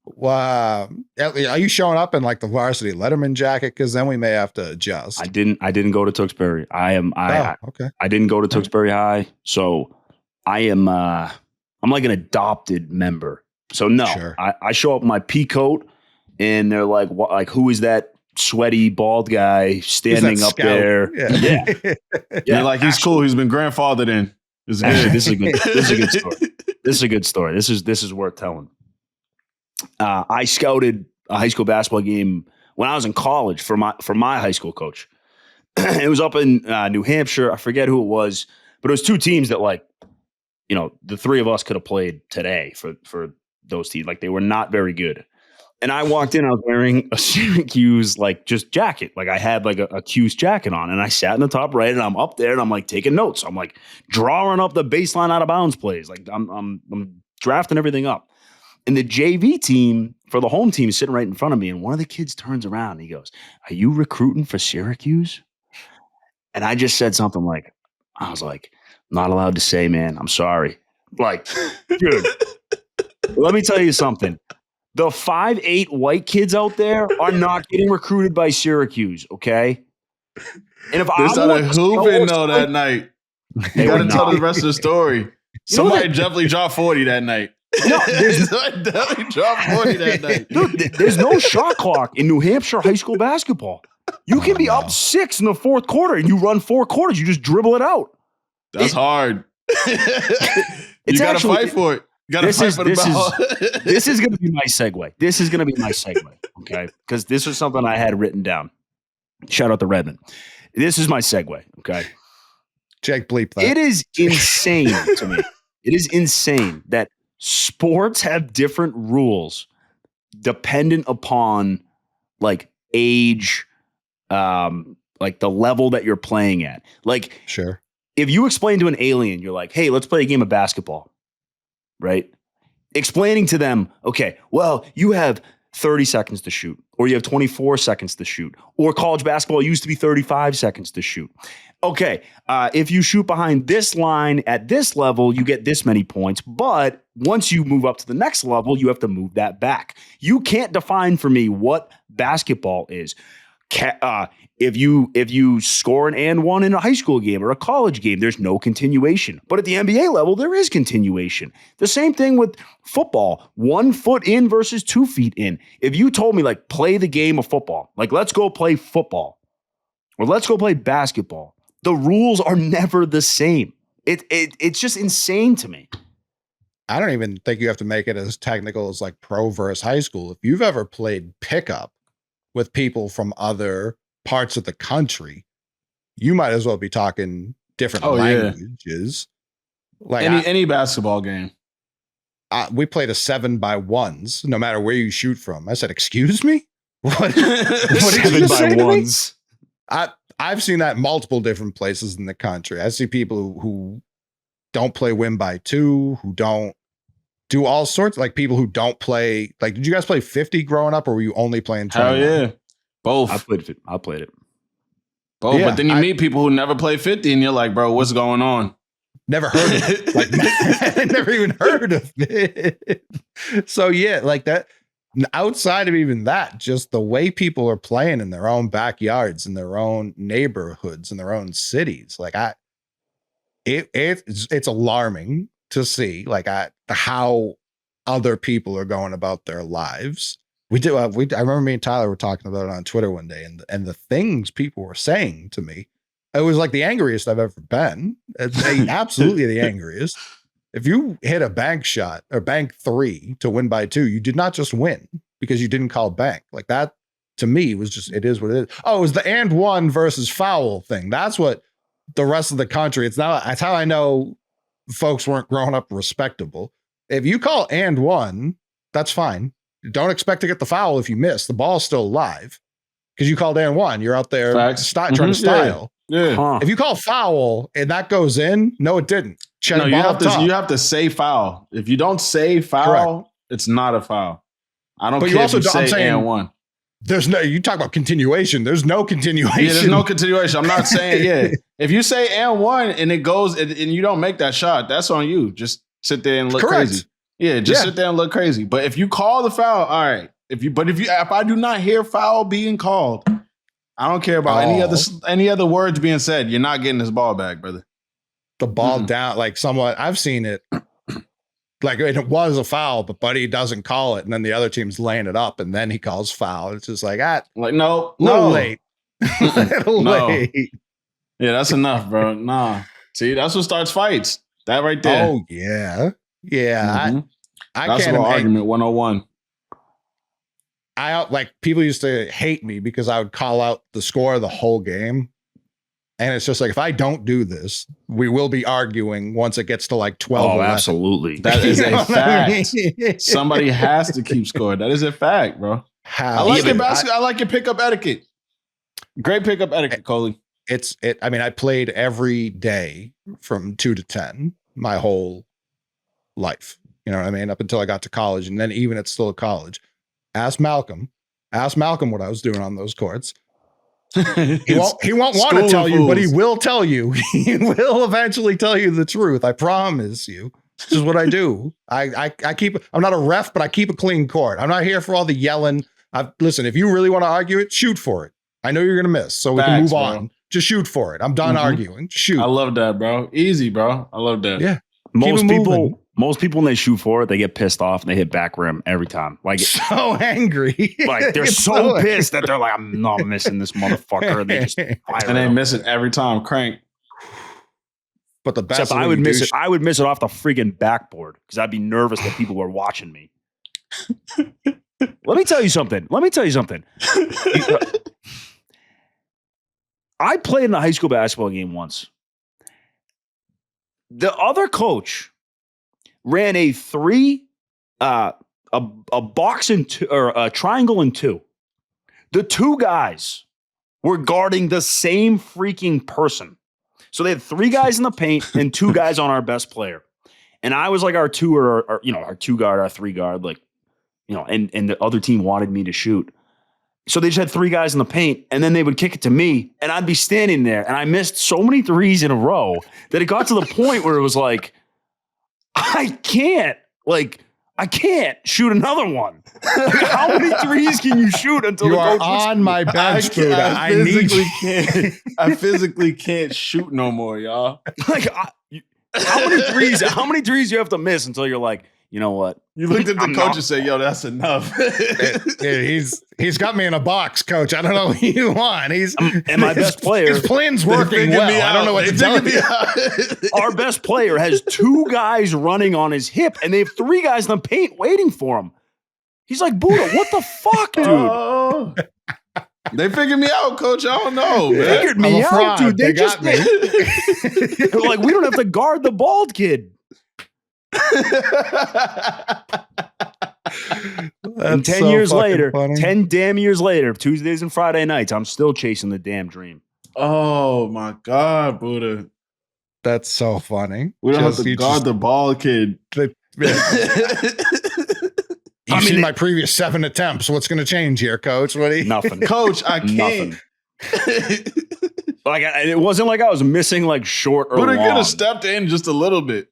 Wow. Are you showing up in like the varsity Letterman jacket? Because then we may have to adjust. I didn't go to Tewksbury. Okay. I didn't go to Tewksbury High, so I am I'm like an adopted member. So no, Sure. I show up in my pea coat, and they're like, what, like, who is that sweaty bald guy standing up scout? there? Yeah. You're like, he's cool. He's been grandfathered in. It's good. Actually, this is a good story. This is a good story. This is worth telling. I scouted a high school basketball game when I was in college for my high school coach. It was up in New Hampshire. I forget who it was, but it was two teams that, like, you know, the three of us could have played today for those teams. Like, they were not very good. And I walked in, I was wearing a Syracuse, like, just jacket. Like, I had like a Q's jacket on, and I sat in the top right, and I'm up there, and I'm like taking notes. I'm like drawing up the baseline out of bounds plays. Like, I'm drafting everything up. And the JV team for the home team is sitting right in front of me, and one of the kids turns around and he goes, "Are you recruiting for Syracuse?" And I just said something like, I was like, "Not allowed to say, man. I'm sorry." Like, dude, let me tell you something. The 5'8" white kids out there are not getting recruited by Syracuse, okay? And if This I other want hooping though that night. You got to tell the rest of the story. Somebody definitely dropped 40 that night. No, Somebody definitely dropped 40 that night. dude, there's no shot clock in New Hampshire high school basketball. You can be up 6 in the fourth quarter and you run 4 quarters. You just dribble it out, That's hard. You got to fight for it. You got to fight for the ball. This is going to be my segue. This is going to be my segue, okay? Because this is something I had written down. Shout out to Redmond. This is my segue, okay? Jake, bleep that. It is insane to me. It is insane that sports have different rules dependent upon like age, like the level that you're playing at. Like, Sure. if you explain to an alien, you're like, "Hey, let's play a game of basketball," right? Explaining to them, okay, well, you have 30 seconds to shoot, or you have 24 seconds to shoot, or college basketball used to be 35 seconds to shoot. Okay, if you shoot behind this line at this level, you get this many points. But once you move up to the next level, you have to move that back. You can't define for me what basketball is. If you score an and one in a high school game or a college game, there's no continuation. But at the NBA level, there is continuation. The same thing with football, 1 foot in versus 2 feet in. If you told me, like, play the game of football, like, let's go play football or let's go play basketball, the rules are never the same. It's just insane to me. I don't even think you have to make it as technical as like pro versus high school. If you've ever played pickup with people from other parts of the country, you might as well be talking different languages. Like any basketball game. We played a 7x1s, no matter where you shoot from. I said, "Excuse me? What? What did you just say to me?" I've seen that multiple different places in the country. I see people who don't play win by 2, who don't do all sorts, like people who don't play. Like, did you guys play 50 growing up, or were you only playing 21? Hell yeah. Both. I played it. Both. Yeah, but then you meet people who never play 50 and you're like, bro, what's going on? Never heard of it. Like, I never even heard of it. So yeah, like that. Outside of even that, just the way people are playing in their own backyards, in their own neighborhoods, in their own cities, like it's alarming to see, like how other people are going about their lives. I remember me and Tyler were talking about it on Twitter one day, and the things people were saying to me, it was like the angriest I've ever been. Absolutely the angriest. If you hit a bank shot or bank 3 to win by 2, you did not just win because you didn't call bank. Like that, to me, was just, it is what it is. Oh, it was the and one versus foul thing. That's what the rest of the country, that's how I know folks weren't growing up respectable. If you call and one, that's fine. Don't expect to get the foul if you miss. The ball's still alive because you called and one. You're out there trying to style. Yeah. Huh. If you call foul and that goes in, no, it didn't. You have to say foul. If you don't say foul, correct, it's not a foul. I don't care if you say and one. There's no, you talk about continuation. There's no continuation. Yeah, there's no continuation. I'm not saying, yeah. If you say and one and it goes and you don't make that shot, that's on you. Just sit there and look crazy. Yeah, sit there and look crazy. But if you call the foul, all right. If I do not hear foul being called, I don't care about any other words being said. You're not getting this ball back, brother. The ball down, like somewhat, I've seen it. Like it was a foul, but Buddy doesn't call it, and then the other team's laying it up, and then he calls foul. It's just like no, late, late. Yeah, that's enough, bro. Nah, see, that's what starts fights. That right there. Oh yeah. I that's can't argument 101. Like people used to hate me because I would call out the score of the whole game. And it's just like, if I don't do this, we will be arguing once it gets to like 12. Oh, absolutely. That is a fact. Somebody has to keep score. That is a fact, bro. I like your basketball. I like your pickup etiquette. Great pickup etiquette, Coley. I mean, I played every day from 2 to 10 my whole life. You know what I mean? Up until I got to college. And then even it's still college. Ask Malcolm what I was doing on those courts. He won't want to tell you, but he will tell you. He will eventually tell you the truth. I promise you. This is what I do. I'm not a ref, but I keep a clean court. I'm not here for all the yelling. Listen, if you really want to argue it, shoot for it. I know you're going to miss, so we can move on. Just shoot for it. I'm done arguing. Shoot. I love that, bro. Easy, bro. I love that. Yeah. Most people, when they shoot for it, they get pissed off and they hit back rim every time. Like so angry. Like they're so pissed that they're like, I'm not missing this motherfucker. And they just miss it every time. Crank. But the best, except I would miss it. I would miss it off the freaking backboard because I'd be nervous that people were watching me. Let me tell you something. I played in a high school basketball game once. The other coach ran a box and two, or a triangle and 2. The 2 guys were guarding the same freaking person. So they had 3 guys in the paint and 2 guys on our best player. And I was like our 2 or our 2 guard, our 3 guard, like, and the other team wanted me to shoot. So they just had 3 guys in the paint, and then they would kick it to me, and I'd be standing there, and I missed so many threes in a row that it got to the point where it was like, I can't shoot another one. Like, how many threes can you shoot until you are on my bench, Buddha? I physically can't shoot no more, y'all. Like, how many threes you have to miss until you're like, you know what? You looked at the coach and said, yo, that's enough. He's got me in a box, coach. I don't know what you want. And my best player. His plan's working well. I don't know what to tell you. Our best player has 2 guys running on his hip, and they have 3 guys in the paint waiting for him. He's like, Buddha, what the fuck, dude? They figured me out, coach. I don't know, man. They figured me out, dude. They just got me. Like, we don't have to guard the bald kid. And 10 years later, funny. 10 damn years later, Tuesdays and Friday nights, I'm still chasing the damn dream. Oh my God, Buddha. That's so funny. We don't have to guard the ball kid. You've seen my previous 7 attempts. What's going to change here, coach? Nothing. Coach, I can't. Like it wasn't like I was missing like short or Buddha long. could have stepped in just a little bit.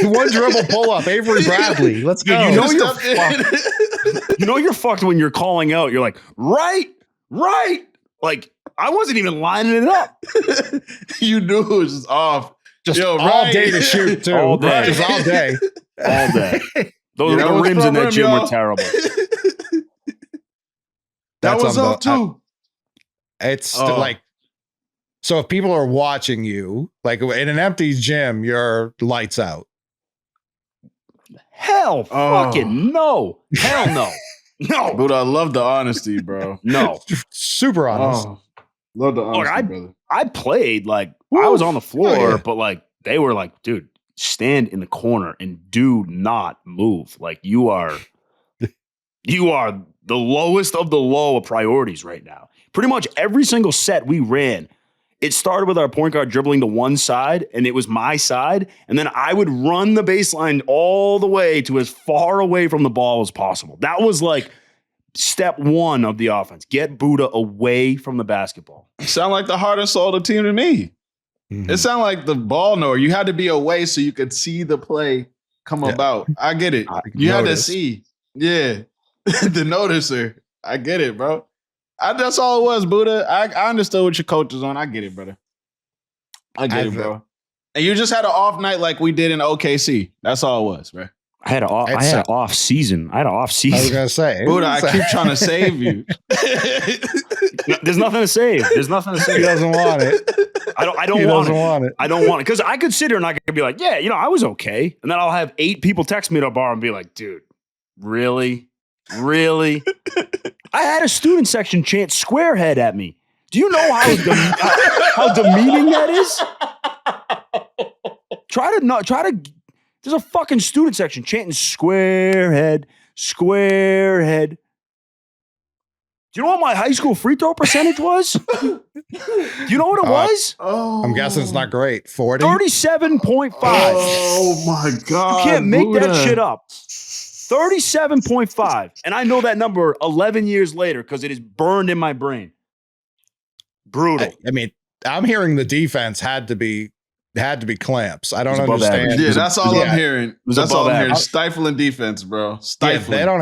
One dribble pull up, Avery Bradley. Let's go. You know you're fucked. You know you're fucked when you're calling out. You're like, right. Like I wasn't even lining it up. You knew it was just off. Just all day to shoot too. All day. Just all day. All day. Those Yeah, the rims in that gym y'all. were terrible. That was off too. It's like, so if people are watching you, like in an empty gym, you're lights out. Hell fucking no. Hell no. No. But I love the honesty, bro. No. Super honest. Love the honesty, Look, brother. I played like I was on the floor, Oh, yeah. but like they were like, dude, stand in the corner and do not move. Like you are the lowest of the low of priorities right now. Pretty much every single set we ran, it started with our point guard dribbling to one side, and it was my side, and then I would run the baseline all the way to as far away from the ball as possible. That was like step one of the offense. Get Buddha away from the basketball. You sound like the heart and soul of the team to me. Mhm. It sounded like the ball knower. You had to be away so you could see the play come about. I get it. You had to see. Yeah. The noticer. I get it, bro. That's all it was, Buddha. I understood what your coach was on. I get it, brother. I get it, bro. And you just had an off night like we did in OKC. That's all it was, bro. I had an off season. I was gonna say, Buddha, I keep trying to save you. There's nothing to save. There's nothing to He save. doesn't want it. I don't He want doesn't it. want it. I don't want it. Because I could sit here and I could be like, yeah, I was okay. And then I'll have 8 people text me at a bar and be like, dude, really? Really? I had a student section chant squarehead at me. Do you know how demeaning that is? Try to there's a fucking student section chanting squarehead. Do you know what my high school free throw percentage was? Do you know what it was? I'm guessing it's not great. 40. 37.5. Oh my God. You can't make Buddha. that shit up. 37.5. And I know that number 11 years later because it is burned in my brain. Brutal. I mean, I'm hearing the defense had to be clamps. I don't It was above understand. average. Yeah, that's all I'm hearing. was That's all above I'm hearing. average. Stifling defense, bro. Yeah, Stifling. they don't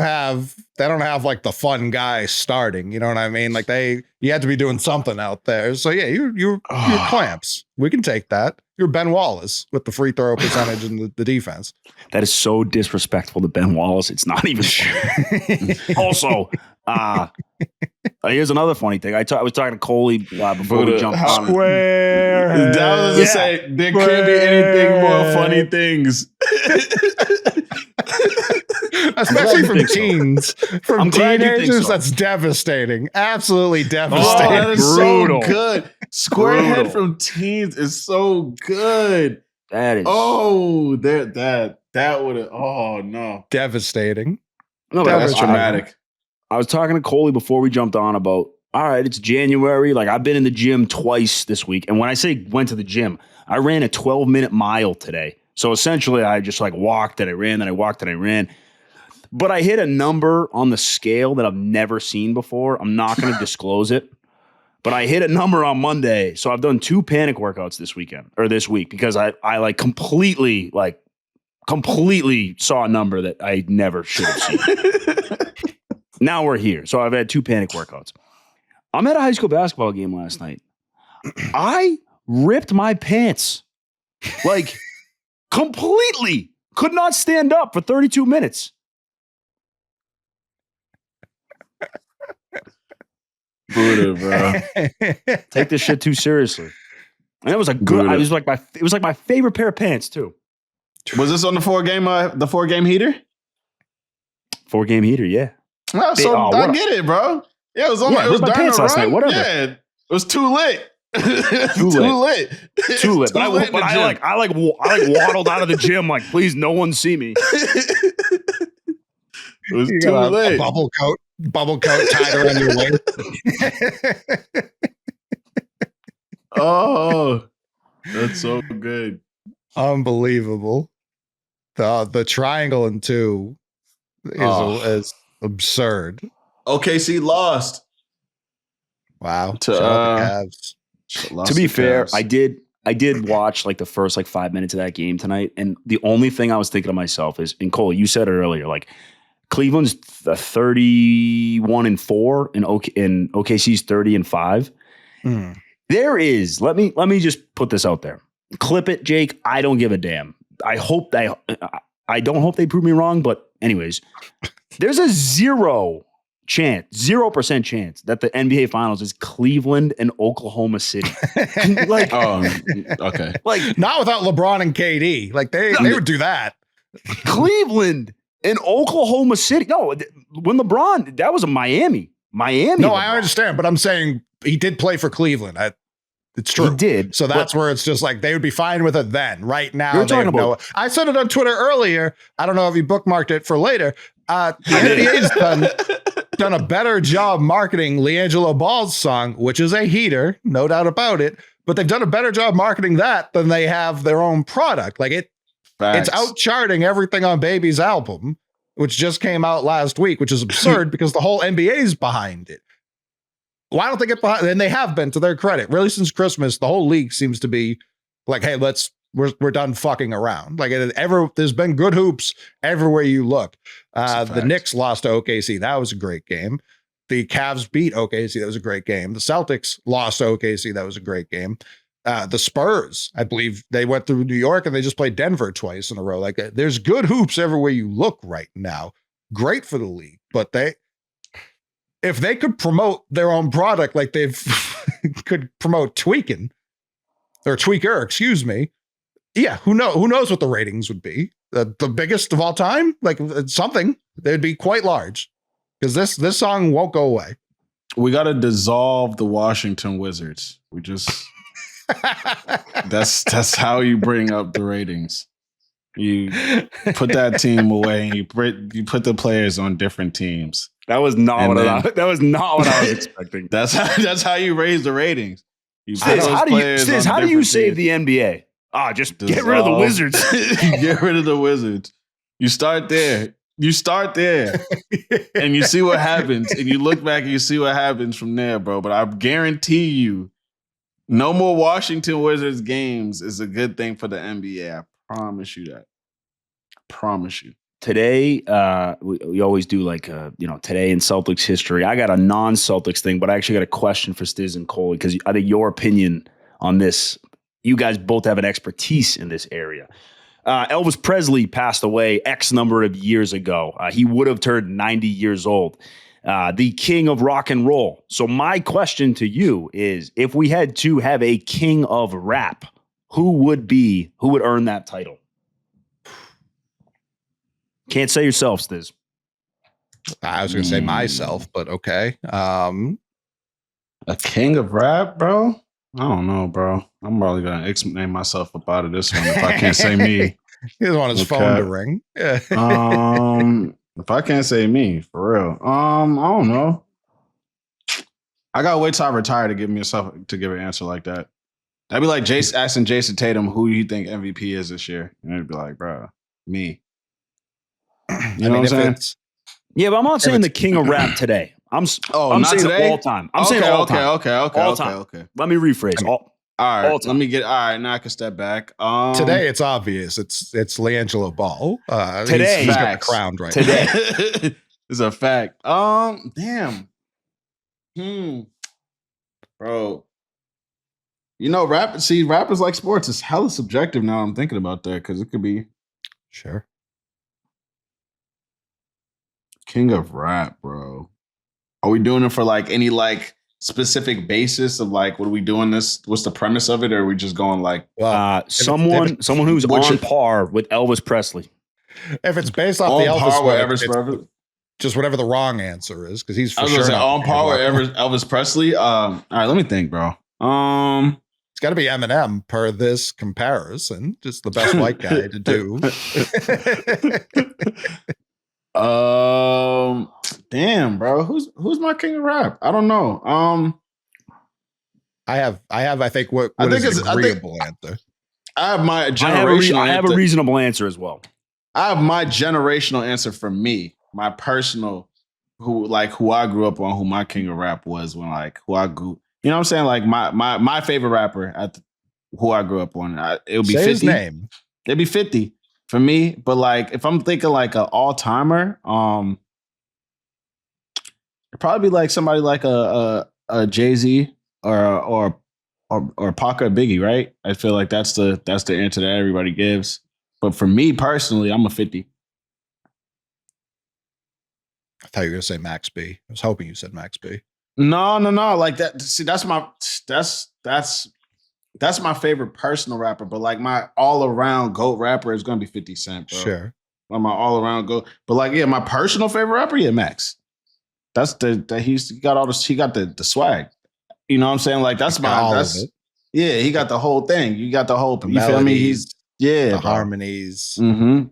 have like the fun guy starting. You know what I mean? Like you had to be doing something out there. So yeah, you're clamps. We can take that. You're Ben Wallace with the free throw percentage and the defense. That is so disrespectful to Ben Wallace. It's not even funny. Also, here's another funny thing. I was talking to Coley before we jumped on. Square. That was to say, there can't be anything more funny things. Especially from think so. teens. From I'm glad you think teenagers, so. that's devastating. Absolutely Oh, devastating. that is Brutal. so good. Squarehead Brutal. from teens is so good. That is. Oh, that would have. Oh no, Devastating. No, but that's traumatic. I was talking to Coley before we jumped on about, all right, it's January. Like, I've been in the gym twice this week. And when I say went to the gym, I ran a 12-minute mile today. So essentially, I just like walked and I ran, then I walked and I ran. But I hit a number on the scale that I've never seen before. I'm not going to disclose it. But I hit a number on Monday. So I've done 2 panic workouts this week because I like completely saw a number that I never should have seen. Now we're here. So I've had 2 panic workouts. I'm at a high school basketball game last night. I ripped my pants. Like, completely. Could not stand up for 32 minutes. Buddha, bro. Take this shit too seriously. And it was a good. Buddha. It was like my favorite pair of pants too. Was this on the 4-game heater? 4-game heater, yeah. No, so I get it, bro. Yeah, it was on. Yeah, It was my during pants the last run. night, whatever. Yeah, it was too lit. Too lit. It's Too lit. But lit in the gym. I waddled out of the gym like, please, no one see me. It was You too got a lit. bubble coat tied around your waist. Oh, that's so good. Unbelievable. The triangle in 2 is absurd. OKC lost. Wow. To, Shout out the Cavs. To be fair, I did watch like the first like 5 minutes of that game tonight, and the only thing I was thinking to myself is, and Cole, you said it earlier, like Cleveland's 31-4 and OKC's 30-5. There is, let me just put this out there. Clip it, Jake. I don't give a damn. I don't hope they prove me wrong, but anyways, there's a 0% chance that the NBA Finals is Cleveland and Oklahoma City. Like, okay, like not without LeBron and KD. Like they would do that. Cleveland and Oklahoma City. No, when LeBron, that was a Miami. No, LeBron. I understand, but I'm saying he did play for Cleveland. It's true. He did. So that's where it's just like they would be fine with it then. Right now, you're talking about. I said it on Twitter earlier. I don't know if you bookmarked it for later. The NBA's done a better job marketing LiAngelo Ball's song, which is a heater, no doubt about it. But they've done a better job marketing that than they have their own product. Like it's out charting everything on Baby's album, which just came out last week, which is absurd because the whole NBA is behind it. Why don't they get behind? And they have been, to their credit. Really, since Christmas, the whole league seems to be like, hey, we're done fucking around. Like there's been good hoops everywhere you look. The Knicks lost to OKC. That was a great game. The Cavs beat OKC. That was a great game. The Celtics lost to OKC. That was a great game. The Spurs, I believe they went through New York and they just played Denver twice in a row. Like there's good hoops everywhere you look right now. Great for the league, but if they could promote their own product, like they've could promote Tweaker, excuse me. Yeah. Who knows what the ratings would be? The biggest of all time? Like something, they'd be quite large because this song won't go away. We got to dissolve the Washington Wizards. We just, that's how you bring up the ratings. You put that team away and you put the players on different teams. That was not what I was expecting. That's how you raise the ratings. How do you save the NBA? Just get rid of the Wizards. Get rid of the Wizards. You start there. And you see what happens. And you look back and you see what happens from there, bro. But I guarantee you, no more Washington Wizards games is a good thing for the NBA. I promise you that. Promise you. Today, we always do like, today in Celtics history. I got a non-Celtics thing, but I actually got a question for Stiz and Coley because I think your opinion on this, you guys both have an expertise in this area. Elvis Presley passed away X number of years ago. He would have turned 90 years old. The king of rock and roll. So my question to you is, if we had to have a king of rap, who would earn that title? Can't say yourself, Stiz. I was going to say myself, but okay. A king of rap, bro? I don't know, bro. I'm probably going to name myself up out of this one if I can't say me. He doesn't want his phone to ring. Yeah. If I can't say me, for real. I don't know. I got to wait till I retire to give an answer like that. That'd be like asking Jason Tatum, who do you think MVP is this year? And it'd be like, bro, me. You know what I'm saying? Yeah, but I'm not saying the king of rap today. I'm not saying today? all time. I'm saying all time. Okay. Let me rephrase. All right. Now I can step back. Today it's obvious. It's LiAngelo Ball. Today he's got crowned right today. now. It's a fact. Damn. Bro. Rap is like sports. It's hella subjective now I'm thinking about that because it could be. Sure. King of rap, bro. Are we doing it for like any like specific basis of like, what are we doing this? What's the premise of it? Or are we just going like, someone who's on par with Elvis Presley? If it's based off the Elvis, just whatever the wrong answer is, because he's for sure on par with Elvis Presley. All right, let me think, bro. It's got to be Eminem per this comparison. Just the best white guy to do. Damn, bro. Who's my king of rap? I don't know. I think what is an agreeable answer. I have my generational. I have a reasonable answer as well. I have my generational answer for me, my personal, who I grew up on, who my king of rap was when who I grew. You know what I'm saying? Like my favorite rapper who I grew up on, it would be Say 50. his name. It'd be 50 for me. But like, if I'm thinking like an all timer, it'd probably be like somebody like a Jay-Z or Pac or Biggie, right? I feel like that's the answer that everybody gives. But for me personally, I'm a 50. I thought you were going to say Max B. I was hoping you said Max B. No. Like that. See, that's my favorite personal rapper. But like my all around GOAT rapper is gonna be 50 Cent, bro. Sure. Like my all around GOAT. But like, yeah, my personal favorite rapper, yeah, Max. That's he's got all this. He got the swag. You know what I'm saying? Like that's yeah. He got the whole thing. You got the whole. The you melodies, feel me? He's the bro. harmonies. Mm-hmm.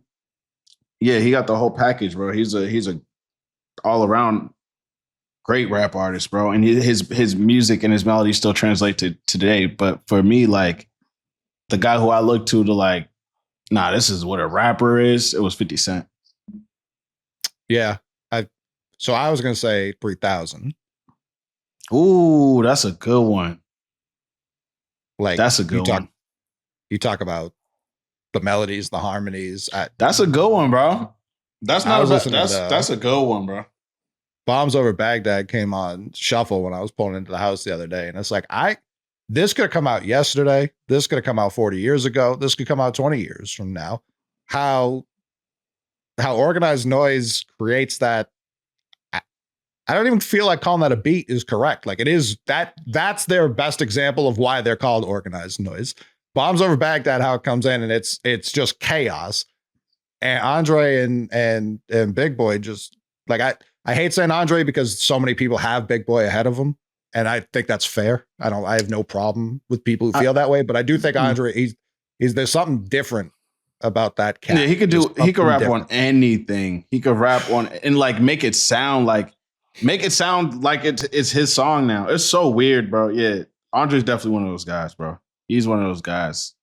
Yeah, he got the whole package, bro. He's a all around great rap artist, bro. And his music and his melody still translate to today. But for me, like the guy who I look to like, nah, this is what a rapper is. It was 50 Cent. Yeah. So I was going to say 3,000. Ooh, that's a good one. Like that's a good one. You talk about the melodies, the harmonies. That's a good one, bro. That's not that's a good one, bro. Bombs Over Baghdad came on shuffle when I was pulling into the house the other day. And it's like, this could have come out yesterday. This could have come out 40 years ago. This could come out 20 years from now. How Organized Noise creates that. I don't even feel like calling that a beat is correct. Like it is that's their best example of why they're called Organized Noise. Bombs Over Baghdad, how it comes in and it's just chaos. And Andre and Big Boy just like I hate saying Andre because so many people have Big Boy ahead of him. And I think that's fair. I have no problem with people who feel that way, but I do think Andre, there's something different about that cat. Yeah, he could rap on anything. He could rap on and like make it sound like it's his song now. It's so weird, bro. Yeah. Andre's definitely one of those guys, bro. He's one of those guys.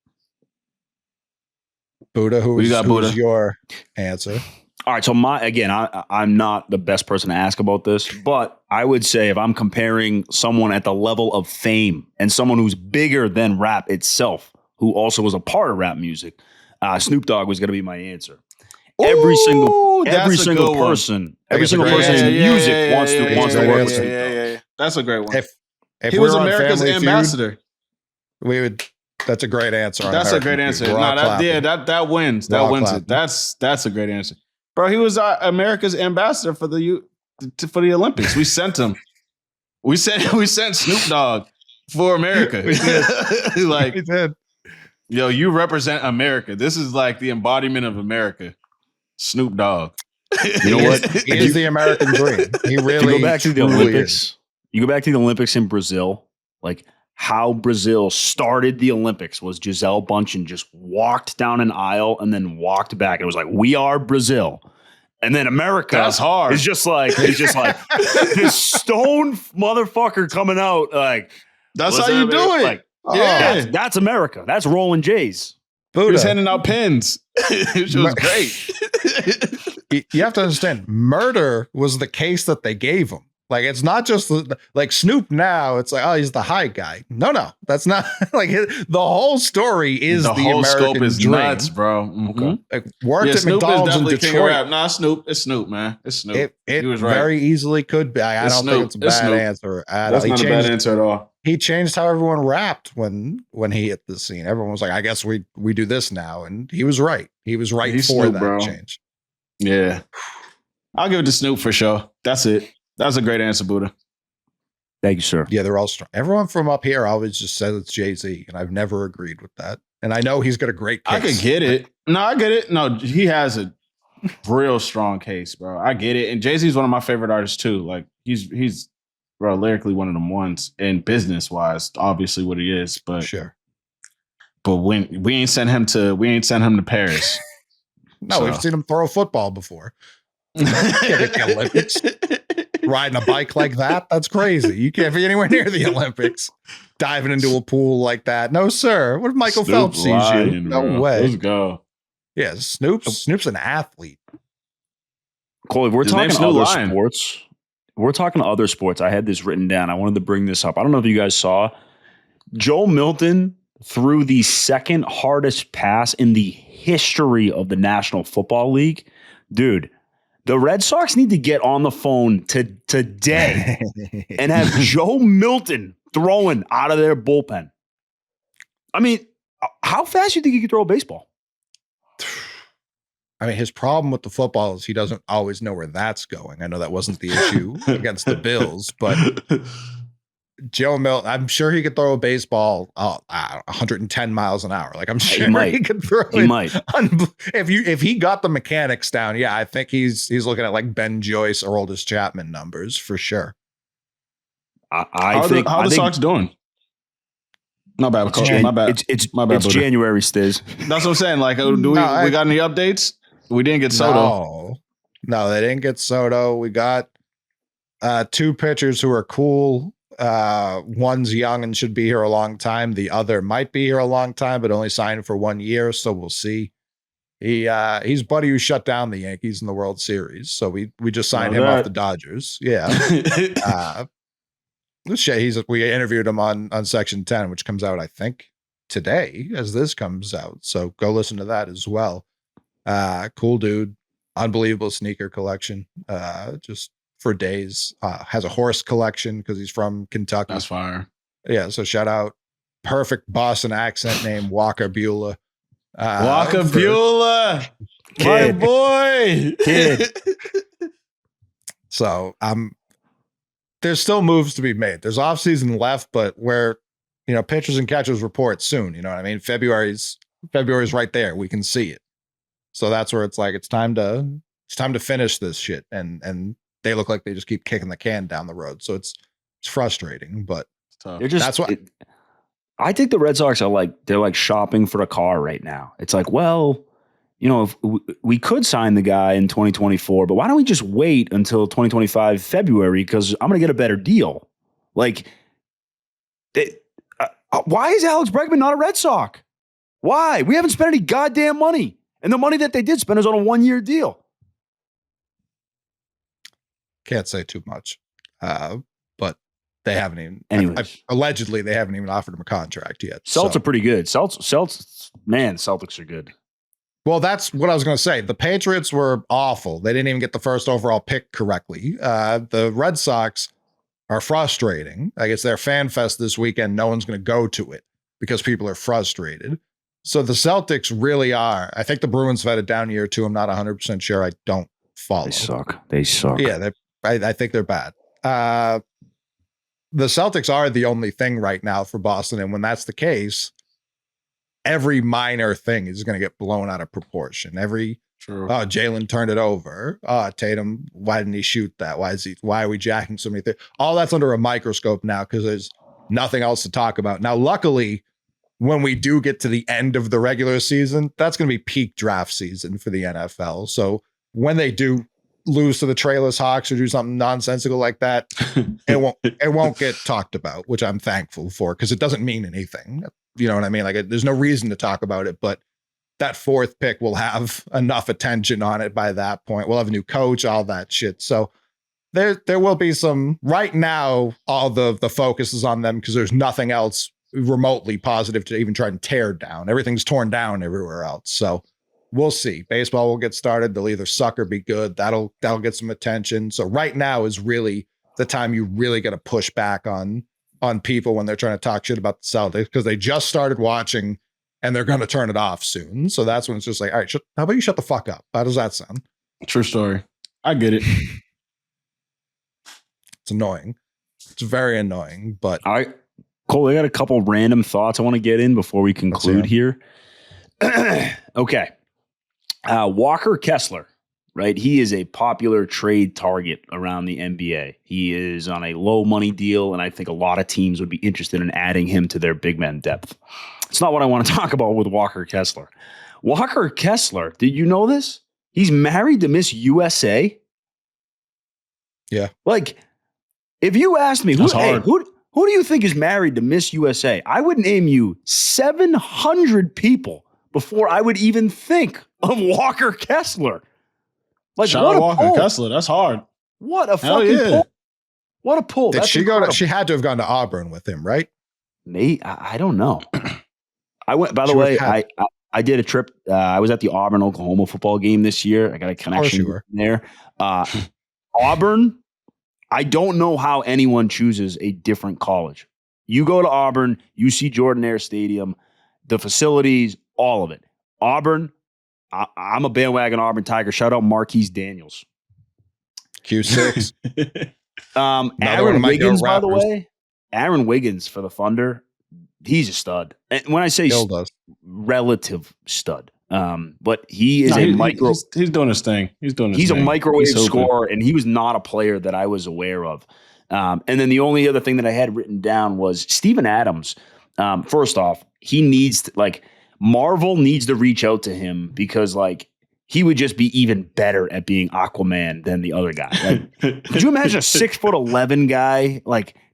Buddha, who's your answer? All right, so I'm not the best person to ask about this, but I would say if I'm comparing someone at the level of fame and someone who's bigger than rap itself, who also was a part of rap music, Snoop Dogg was going to be my answer. Every single person in music wants to work with Snoop Dogg. Yeah. That's a great one. If he was America's ambassador, that's a great answer. That's a great answer. That wins. That wins it. That's a great answer. Bro, he was America's ambassador for the Olympics. We sent him. We sent Snoop Dogg for America. We did. Yo, you represent America. This is like the embodiment of America. Snoop Dogg. You know what? He is the American dream. He really. You go back to the Olympics. You go back to the Olympics in Brazil. Like how Brazil started the Olympics was Gisele Bündchen just walked down an aisle and then walked back. It was like, we are Brazil. And then America that's hard. It's just like this stone motherfucker coming out. Like that's how you do it. Like, that's America. That's Rollin J's. Buddha. He was handing out pins. It was great. You have to understand, murder was the case that they gave him. Like, it's not just like Snoop now. It's like, oh, he's the high guy. No, that's not like the whole story is the whole American scope is dream. Nuts, bro. Mm-hmm. Okay. Like, worked at Snoop McDonald's in Detroit. Nah, Snoop. It's Snoop, man. It's Snoop. It was right. Very easily could be. I don't think it's a bad answer. That's not a bad answer at all. He changed how everyone rapped when he hit the scene. Everyone was like, I guess we do this now. And he was right. He was right for Snoop, that bro. change. Yeah. I'll give it to Snoop for sure. That's it. That was a great answer, Buddha. Thank you, sir. Yeah, they're all strong. Everyone from up here always just says it's Jay-Z, and I've never agreed with that. And I know he's got a great case. I could get it. No, I get it. No, he has a real strong case, bro. I get it. And Jay-Z is one of my favorite artists too. Like he's bro, lyrically one of them ones. And business-wise, obviously what he is. But sure. But when we ain't sent him to Paris. No, we've seen him throw a football before. The Olympics. Riding a bike like that's crazy. You can't be anywhere near the Olympics. Diving into a pool like that. No, sir. What if Michael Phelps sees you? No way. Let's go. Yeah, Snoop's an athlete. Cole, if we're talking other sports, we're talking other sports. I had this written down. I wanted to bring this up. I don't know if you guys saw. Joe Milton threw the second hardest pass in the history of the National Football League. Dude, the Red Sox need to get on the phone today and have Joe Milton throwing out of their bullpen. I mean, how fast do you think he could throw a baseball? I mean, his problem with the football is he doesn't always know where that's going. I know that wasn't the issue against the Bills, but Joe Milton, I'm sure he could throw a baseball 110 miles an hour. Like, I'm sure he could throw it. He might. If he got the mechanics down, yeah, I think he's looking at like Ben Joyce or Oldest Chapman numbers for sure. How are the Sox doing? My bad, coach. My bad. It's Buddha. January, Stiz. That's what I'm saying. Like, we got any updates? We didn't get Soto. No, they didn't get Soto. We got two pitchers who are cool. One's young and should be here a long time. The other might be here a long time, but only signed for 1 year, so we'll see. He's buddy who shut down the Yankees in the World Series, so we just signed him off the Dodgers. Yeah. We interviewed him on Section 10, which comes out, I think, today as this comes out. So go listen to that as well. Cool dude, unbelievable sneaker collection. Just for days. Has a horse collection because he's from Kentucky. That's fire. Yeah, so shout out. Perfect Boston accent name, Walker Buehler. Walker Buehler, my boy. Kid. So there's still moves to be made. There's offseason left, but where pitchers and catchers report soon. You know what I mean? February's right there. We can see it. So that's where it's like it's time to finish this shit. And they look like they just keep kicking the can down the road. So it's frustrating, but that's what I think the Red Sox are they're like shopping for a car right now. It's like, well, if we could sign the guy in 2024, but why don't we just wait until 2025 February? Because I'm going to get a better deal. Like, why is Alex Bregman not a Red Sox? Why? We haven't spent any goddamn money. And the money that they did spend is on a 1-year deal. Can't say too much. But they haven't even, allegedly, they haven't even offered him a contract yet. Celtics are pretty good. Celtics are good. Well, that's what I was going to say. The Patriots were awful. They didn't even get the first overall pick correctly. The Red Sox are frustrating. I guess their fan fest this weekend, no one's going to go to it because people are frustrated. So the Celtics really are. I think the Bruins have had a down year too. I'm not 100% sure. I don't follow. They suck. Yeah, I think they're bad. The Celtics are the only thing right now for Boston. And when that's the case, every minor thing is going to get blown out of proportion. Jalen turned it over. Tatum, why didn't he shoot that? Why are we jacking so many things? All that's under a microscope now because there's nothing else to talk about. Now, luckily, when we do get to the end of the regular season, that's going to be peak draft season for the NFL. So when they do lose to the Trailers Hawks or do something nonsensical like that, it won't get talked about, which I'm thankful for because it doesn't mean anything. You know what I mean? Like there's no reason to talk about it, but that fourth pick will have enough attention on it by that point. We'll have a new coach, all that shit. So there will be some. Right now, all the focus is on them because there's nothing else remotely positive to even try and tear down. Everything's torn down everywhere else. So we'll see. Baseball will get started. They'll either suck or be good. That'll get some attention. So right now is really the time you really got to push back on people when they're trying to talk shit about the Celtics because they just started watching and they're going to turn it off soon. So that's when it's just like, all right, how about you shut the fuck up? How does that sound? True story. I get it. It's annoying. It's very annoying, but Cole, I got a couple random thoughts I want to get in before we conclude here. Okay. Walker Kessler, right? He is a popular trade target around the NBA. He is on a low money deal, and I think a lot of teams would be interested in adding him to their big man depth. It's not what I want to talk about with Walker Kessler. Walker Kessler, did you know this? He's married to Miss USA. Yeah. Like, if you asked me, who do you think is married to Miss USA? I would name you 700 people before I would even think of Walker Kessler. Like, shout out Walker Kessler. That's hard. What a fucking poll What a pull. Did That's she incredible. she had to have gone to Auburn with him, right? Me? I don't know. I went, by the She way, had- I did a trip. I was at the Auburn Oklahoma football game this year. I got a connection there. Auburn, I don't know how anyone chooses a different college. You go to Auburn, you see Jordan-Hare Stadium, the facilities, all of it. Auburn, I'm a bandwagon Auburn Tiger. Shout out Marquise Daniels. Q6. Aaron Wiggins, by the way. Aaron Wiggins for the Thunder. He's a stud. And when I say relative stud, but he is he's doing his thing. He's a microwave scorer, and he was not a player that I was aware of. And then the only other thing that I had written down was Steven Adams. First off, he needs to, Marvel needs to reach out to him because he would just be even better at being Aquaman than the other guy. Could you imagine a 6'11" guy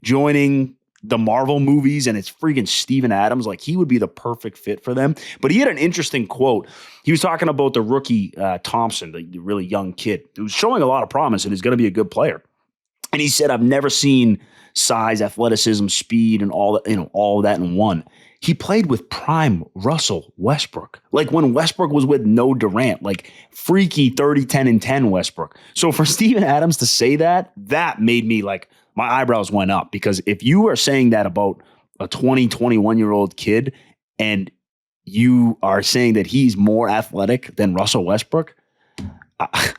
joining the Marvel movies and it's freaking Steven Adams? He would be the perfect fit for them. But he had an interesting quote. He was talking about the rookie Thompson, the really young kid who was showing a lot of promise and is going to be a good player. And he said, I've never seen size, athleticism, speed, and all of that in one. He played with prime Russell Westbrook. When Westbrook was with no Durant, freaky 30, 10, and 10 Westbrook. So for Steven Adams to say that made me my eyebrows went up, because if you are saying that about a 20, 21-year-old kid and you are saying that he's more athletic than Russell Westbrook, I'm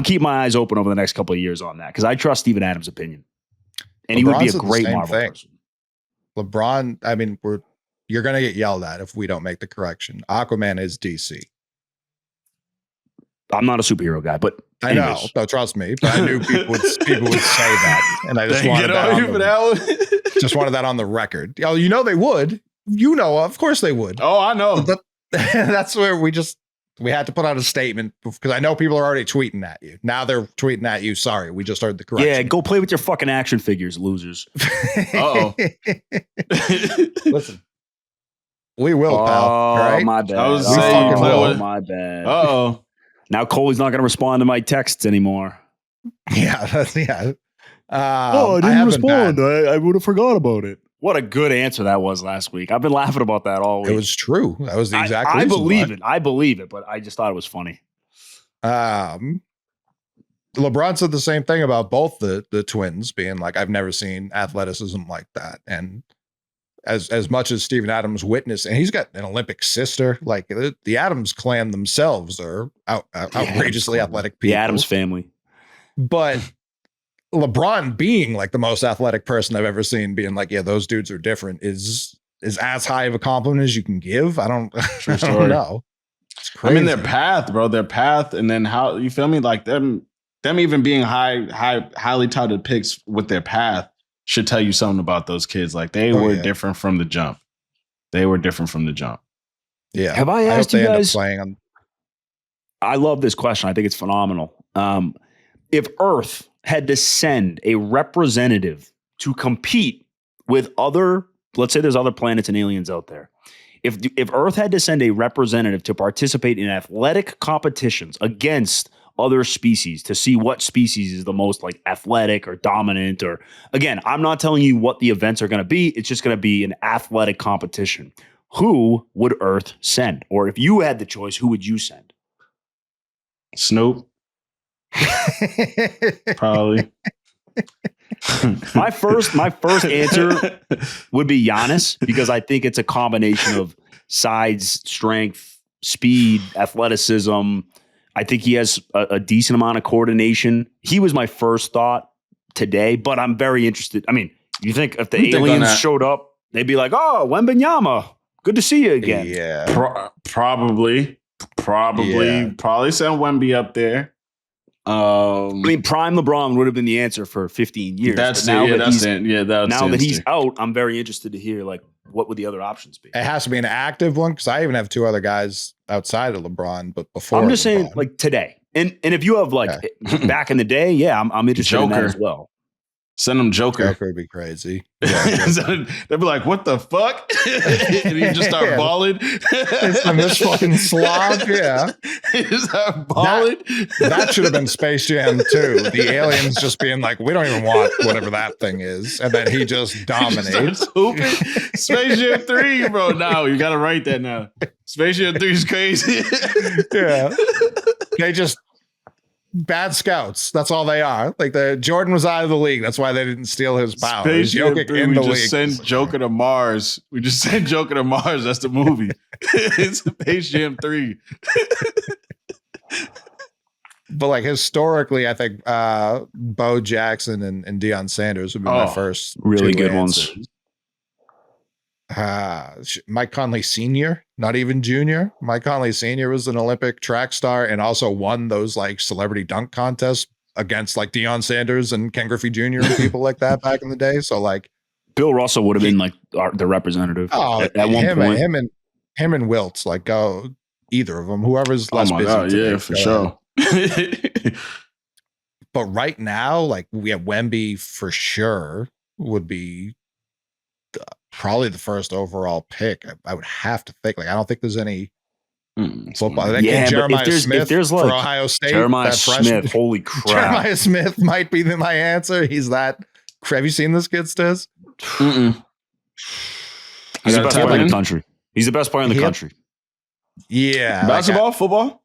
keeping my eyes open over the next couple of years on that, because I trust Steven Adams' opinion. And he would be a great Marvel person. LeBron, you're going to get yelled at if we don't make the correction. Aquaman is DC. I'm not a superhero guy, but I know. No, trust me. But I knew people would say that, and I just wanted just wanted that on the record. They would. Of course they would. Oh, I know. But that's where we had to put out a statement, because I know people are already tweeting at you. Now they're tweeting at you. Sorry, we just heard the correction. Yeah, go play with your fucking action figures, losers. Uh-oh. Listen, we will, pal. All right? My bad. I was saying, my bad. Uh-oh. Now Coley's not going to respond to my texts anymore. Yeah. I didn't respond. I would have forgot about it. What a good answer that was last week. I've been laughing about that all week. It was true. That was the exact reason. I believe it, but I just thought it was funny. LeBron said the same thing about both the twins, being I've never seen athleticism like that. And as much as Steven Adams witnessed, and he's got an Olympic sister, the Adams clan themselves are outrageously athletic people. The Adams family. But LeBron being the most athletic person I've ever seen, being those dudes are different, is as high of a compliment as you can give. I don't know. It's crazy. Their path, bro. Their path, and then how, you feel me? Them even being highly touted picks with their path should tell you something about those kids. They were different from the jump. Yeah. Have I asked you guys? I love this question. I think it's phenomenal. If Earth had to send a representative to compete with let's say there's other planets and aliens out there. If Earth had to send a representative to participate in athletic competitions against other species to see what species is the most athletic or dominant, or again, I'm not telling you what the events are going to be. It's just going to be an athletic competition. Who would Earth send? Or if you had the choice, who would you send? Snoop. Probably. My first answer would be Giannis, because I think it's a combination of size, strength, speed, athleticism. I think he has a decent amount of coordination. He was my first thought today, but I'm very interested. You think if the aliens showed up, they'd be like, "Oh, Wembanyama, good to see you again." Yeah, probably send Wemby up there. Prime LeBron would have been the answer for 15 years. Now that he's out, I'm very interested to hear what would the other options be. It has to be an active one, because I even have two other guys outside of LeBron, but before I'm just saying today. And if you have back in the day, I'm interested in that as well. Send them Joker. Joker would be crazy. They'd be like, "What the fuck?" And you just start balling. It's this fucking slob. Yeah, you just start balling. That should have been Space Jam 2. The aliens just being like, "We don't even want whatever that thing is," and then he just dominates. Space Jam 3, bro. Now you got to write that now. Space Jam 3 is crazy. Yeah, they just. Bad scouts. That's all they are. Like Jordan was out of the league. That's why they didn't steal his power. Space Jam 3, in we the just league. send Joker to Mars. We just send Joker to Mars. That's the movie. It's Space Jam 3. But like historically, I think Bo Jackson and Deion Sanders would be my first really two good answers. ones. Mike Conley Sr., not even junior. Mike Conley Sr. was an Olympic track star and also won those like celebrity dunk contests against like Deion Sanders and Ken Griffey Jr. and people like that back in the day. So like Bill Russell would have been like the representative at one point. Him and Wilts, like go either of them, whoever's less busy. God, yeah, for sure. But right now, like we have Wemby for sure would be probably the first overall pick. I would have to think. Like I don't think there's any football. Jeremiah Smith if for Ohio State. Jeremiah Smith, holy crap! Jeremiah Smith might be my answer. He's that. Have you seen this kid, Stiz? He's the best player in the country. He's the best player in the country. Yeah, basketball, football.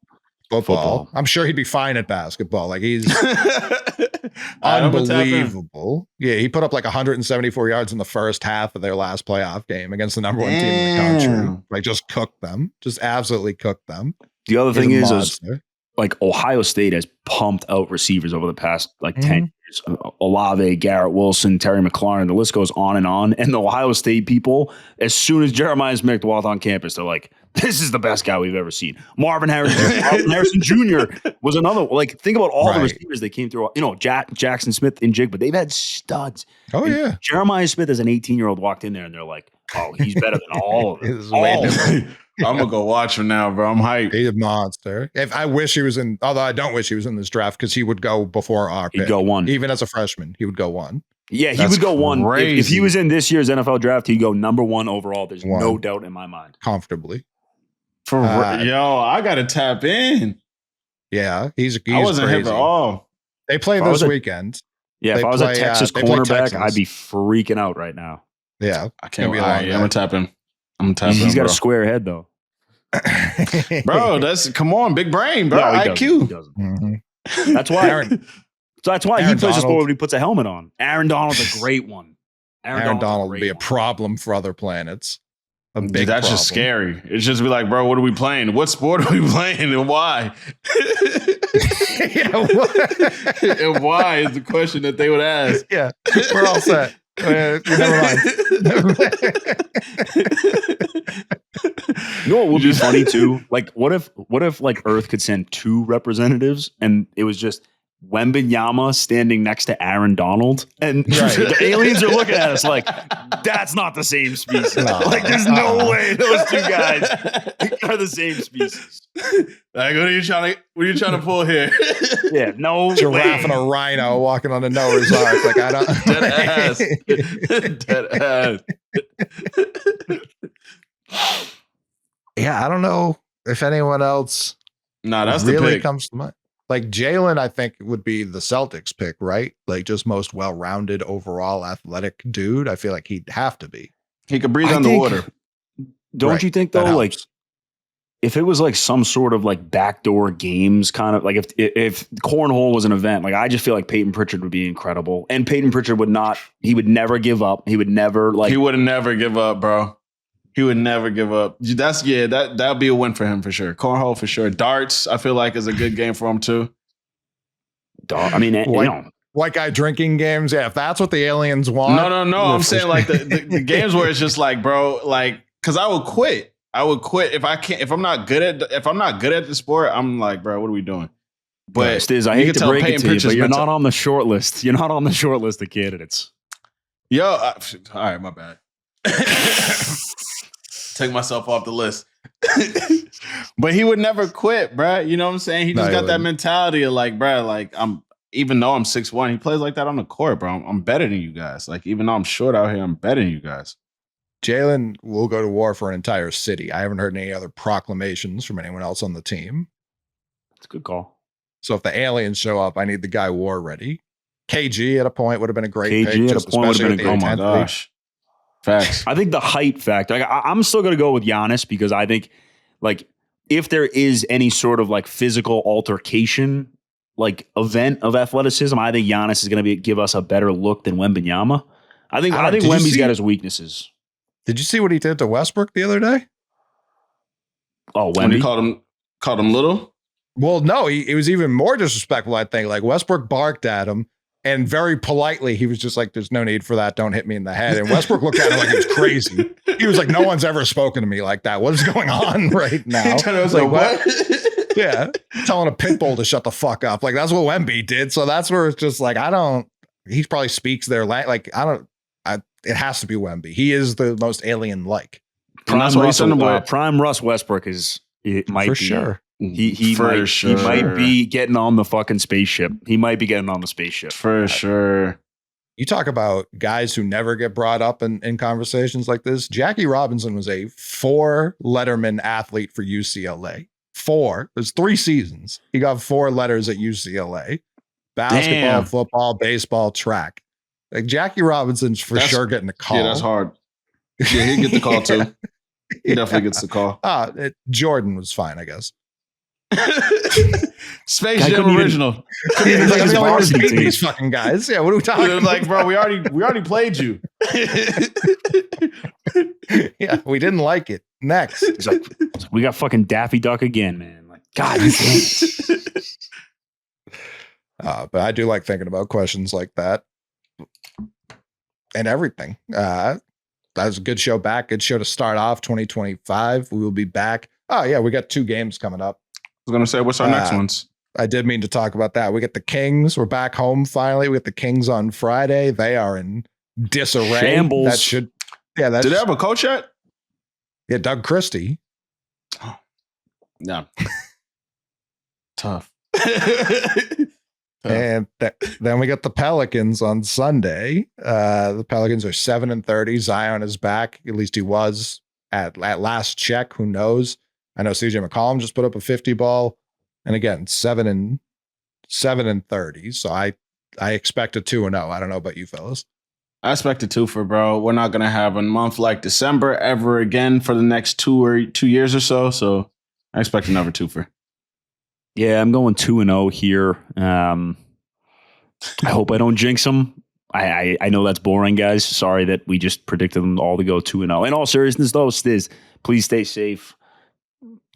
I'm sure he'd be fine at basketball. Like he's unbelievable. Yeah, he put up like 174 yards in the first half of their last playoff game against the number one team in the country. Like just cooked them, just absolutely cooked them. The other thing is like Ohio State has pumped out receivers over the past like 10 years. Olave, Garrett Wilson, Terry McLaurin, the list goes on. And the Ohio State people, as soon as Jeremiah Smith walked on campus, they're like, this is the best guy we've ever seen. Marvin Harrison Jr. was another. Like, think about all the receivers that came through. You know, Jackson Smith and Jig, but they've had studs. Oh, and yeah. Jeremiah Smith as an 18-year-old walked in there and they're like, oh, he's better than all of them. I'm gonna go watch him now, bro. I'm hyped. He's a monster. Although I don't wish he was in this draft because he would go before our pick. He'd go one. Even as a freshman, he would go one. Yeah, he would go one. If he was in this year's NFL draft, he'd go number one overall. There's no doubt in my mind. Comfortably. Yo, I gotta tap in. Yeah, he's I wasn't crazy. hip at all. They play this weekend. Yeah, if I was a Texas cornerback, I'd be freaking out right now. Yeah, I can't be lying. I'm gonna tap in. He's got a square head though. Bro, come on, big brain, bro. No, IQ. Mm-hmm. That's why. That's why he plays a sport when he puts a helmet on. Aaron Donald's a great one. Aaron Donald would be a problem for other planets. Dude, that's just scary. It's just be like, bro, what are we playing? What sport are we playing and why? And why is the question that they would ask. Yeah, we're all set. Never mind. You know what would be funny too? Like, what if like Earth could send two representatives and it was just Wembanyama standing next to Aaron Donald, and the aliens are looking at us like, that's not the same species. No. Like, there's no way those two guys are the same species. Like, what are you trying to pull here? Yeah, no giraffe and a rhino walking on a Noah's Ark. Like, I don't. Dead ass. Yeah, I don't know if anyone else. No, that's really the pick. Comes to mind. Like Jalen, I think would be the Celtics pick, right? Like just most well-rounded overall athletic dude. I feel like he'd have to be. He could breathe underwater. Don't you think though? Like if it was like some sort of like backdoor games kind of like if cornhole was an event, like I just feel like Peyton Pritchard would be incredible. And Peyton Pritchard would never give up. He would never he would never give up, bro. He would never give up. That'd be a win for him for sure. Cornhole for sure. Darts, I feel like is a good game for him too. I mean, white guy drinking games. Yeah, if that's what the aliens want. No. I'm saying like the games where it's just like, bro, like, because I would quit. If I'm not good at the sport. I'm like, bro, what are we doing? But Stiz, I hate to break it to you, but you're not on the short list. You're not on the short list of candidates. Yo, all right, my bad. Take myself off the list. But he would never quit, bro. You know what I'm saying? He just got that mentality of like, bro, like even though I'm 6'1", he plays like that on the court, bro. I'm better than you guys. Like, even though I'm short out here, I'm better than you guys. Jalen will go to war for an entire city. I haven't heard any other proclamations from anyone else on the team. That's a good call. So if the aliens show up, I need the guy war ready. KG at a point would have been a great pick. KG at a point would have been a great. Oh my gosh. Facts. I think the height factor. Like, I'm still going to go with Giannis because I think, like, if there is any sort of like physical altercation, like event of athleticism, I think Giannis is going to give us a better look than Wembanyama. I think Wemby's got his weaknesses. Did you see what he did to Westbrook the other day? Oh, Wemby? When he called him little? Well, no, it was even more disrespectful, I think. Like, Westbrook barked at him, and very politely, he was just like, there's no need for that. Don't hit me in the head. And Westbrook looked at him like he was crazy. He was like, no one's ever spoken to me like that. What is going on right now? I was like, what? Yeah. Telling a pit bull to shut the fuck up. Like, that's what Wemby did. So that's where it's just like, he probably speaks their language. Like, it has to be Wemby. He is the most alien-like. Prime Russ Westbrook might for be. Sure. He might be getting on the fucking spaceship. He might be getting on the spaceship. For sure. You talk about guys who never get brought up in conversations like this. Jackie Robinson was a 4 Letterman athlete for UCLA. 4. There's 3 seasons. He got 4 letters at UCLA. Basketball, football, baseball, track. Like, Jackie Robinson's sure getting a call. Yeah, that's hard. Yeah, he'd get the call too. He definitely gets the call. Jordan was fine, I guess. Space Jam original. Couldn't even beat these fucking guys. Yeah, what are we talking about? Like, bro, we already played you. Yeah, we didn't like it. Next. He's like, we got fucking Daffy Duck again, man. Like, God. But I do like thinking about questions like that and everything. That was a good show back. Good show to start off 2025. We will be back. Oh, yeah, we got 2 games coming up. I was going to say, what's our next ones? I did mean to talk about that. We get the Kings. We're back home finally. We get the Kings on Friday. They are in disarray. Shambles. Did they have a coach yet? Yeah, Doug Christie. No. Tough. And then we got the Pelicans on Sunday. The Pelicans are 7-30. Zion is back. At least he was at last check. Who knows? I know CJ McCollum just put up a 50 ball. And again, 7-30. So I expect a 2-0. I don't know about you fellas. I expect a 2 for, bro. We're not going to have a month like December ever again for the next 2 years or so. So I expect another 2 for. Yeah, I'm going 2-0 here. I hope I don't jinx them. I know that's boring, guys. Sorry that we just predicted them all to go 2-0. In all seriousness, though, Stiz, please stay safe.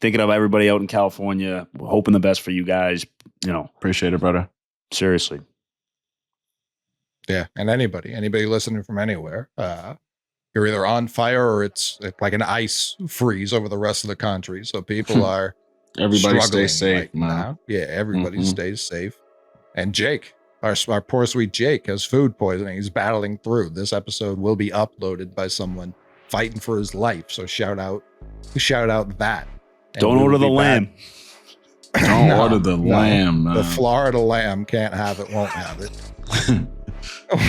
Thinking of everybody out in California. Hoping the best for you guys. Appreciate it, brother. Seriously. Yeah, and anybody listening from anywhere, you're either on fire or it's like an ice freeze over the rest of the country. So people are everybody stay safe, right man. Now. Yeah, everybody stays safe. And Jake, our poor sweet Jake, has food poisoning. He's battling through. This episode will be uploaded by someone fighting for his life. So shout out that. And don't order the lamb. Don't order the lamb. Man. The Florida lamb can't have it, won't have it.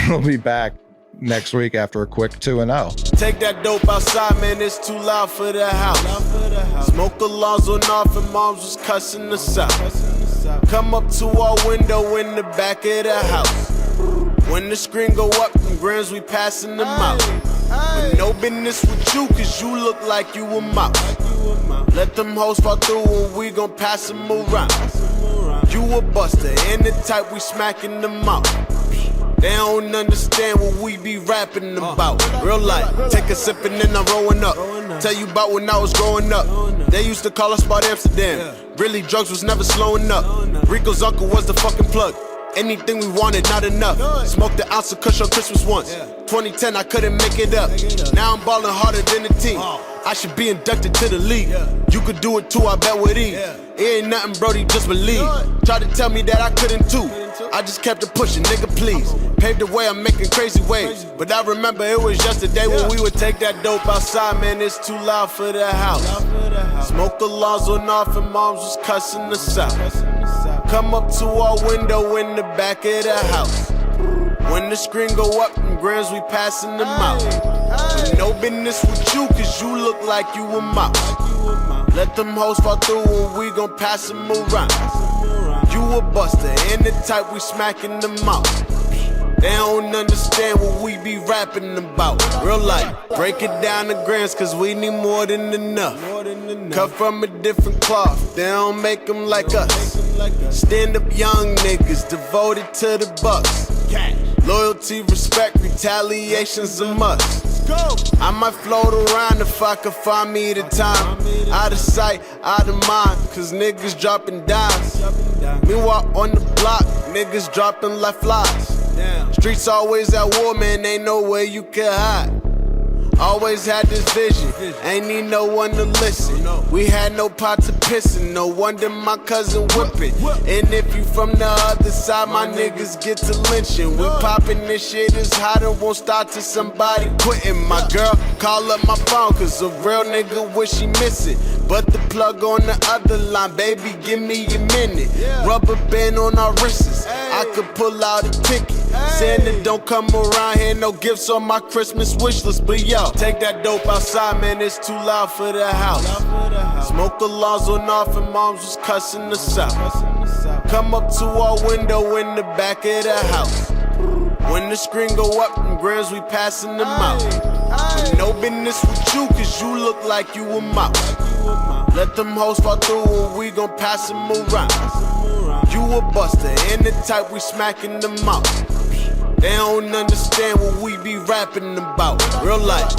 We'll be back next week after a quick 2-0. Take that dope outside, man, it's too loud for the house. Smoke alarms went off and moms was cussing us out. Come up to our window in the back of the house. When the screen go up, them grams we passing them out. But no business with you, cause you look like you a mouse. Let them hoes fall through and we gon' pass them around. You a buster, and the type we smacking them out. They don't understand what we be rapping about. Real life, take a sip and then I'm rolling up. Tell you about when I was growing up. They used to call us Spot Amsterdam. Really, drugs was never slowing up. Rico's uncle was the fucking plug. Anything we wanted, not enough. Smoked the ounce of Kush on Christmas once. 2010, I couldn't make it up. Now I'm balling harder than the team. I should be inducted to the league. You could do it too, I bet with ease. It ain't nothing, Brody, just believe. Tried to tell me that I couldn't too. I just kept it pushing, nigga, please. Paved the way, I'm making crazy waves. But I remember it was yesterday when we would take that dope outside, man, it's too loud for the house. Smoke alarms went off and moms was cussing us out. Come up to our window in the back of the house. When the screen go up, them grams we passing them out. But no business with you, cause you look like you a mouse. Let them hoes fall through and we gon' pass them around. You a buster, and the type we smacking them out. They don't understand what we be rapping about. Real life, break it down to grams, cause we need more than enough. Cut from a different cloth, they don't make them like us. Stand up young niggas, devoted to the bucks. Loyalty, respect, retaliation's a must. I might float around if I could find me the time. Out of sight, out of mind, cause niggas dropping dimes. Meanwhile on the block, niggas dropping like flies. Streets always at war, man, ain't no way you can hide. Always had this vision, ain't need no one to listen. We had no pot to pissin', no wonder my cousin whippin'. And if you from the other side, my niggas get to lynching. We poppin' this shit is hot and won't start till somebody quittin'. My girl call up my phone, cause a real nigga wish he miss it. But the plug on the other line, baby, give me a minute. Rubber band on our wrists, I could pull out a ticket. Santa don't come around here, no gifts on my Christmas wish list. But yo, take that dope outside, man, it's too loud for the house. Smoke alarms went off and moms was cussing us out. Come up to our window in the back of the house. When the screen go up, them grams we passing them out. But no business with you, cause you look like you a mouse. Let them hoes fall through and we gon' pass them around. You a buster, and the type we smacking them out. They don't understand what we be rapping about. Real life.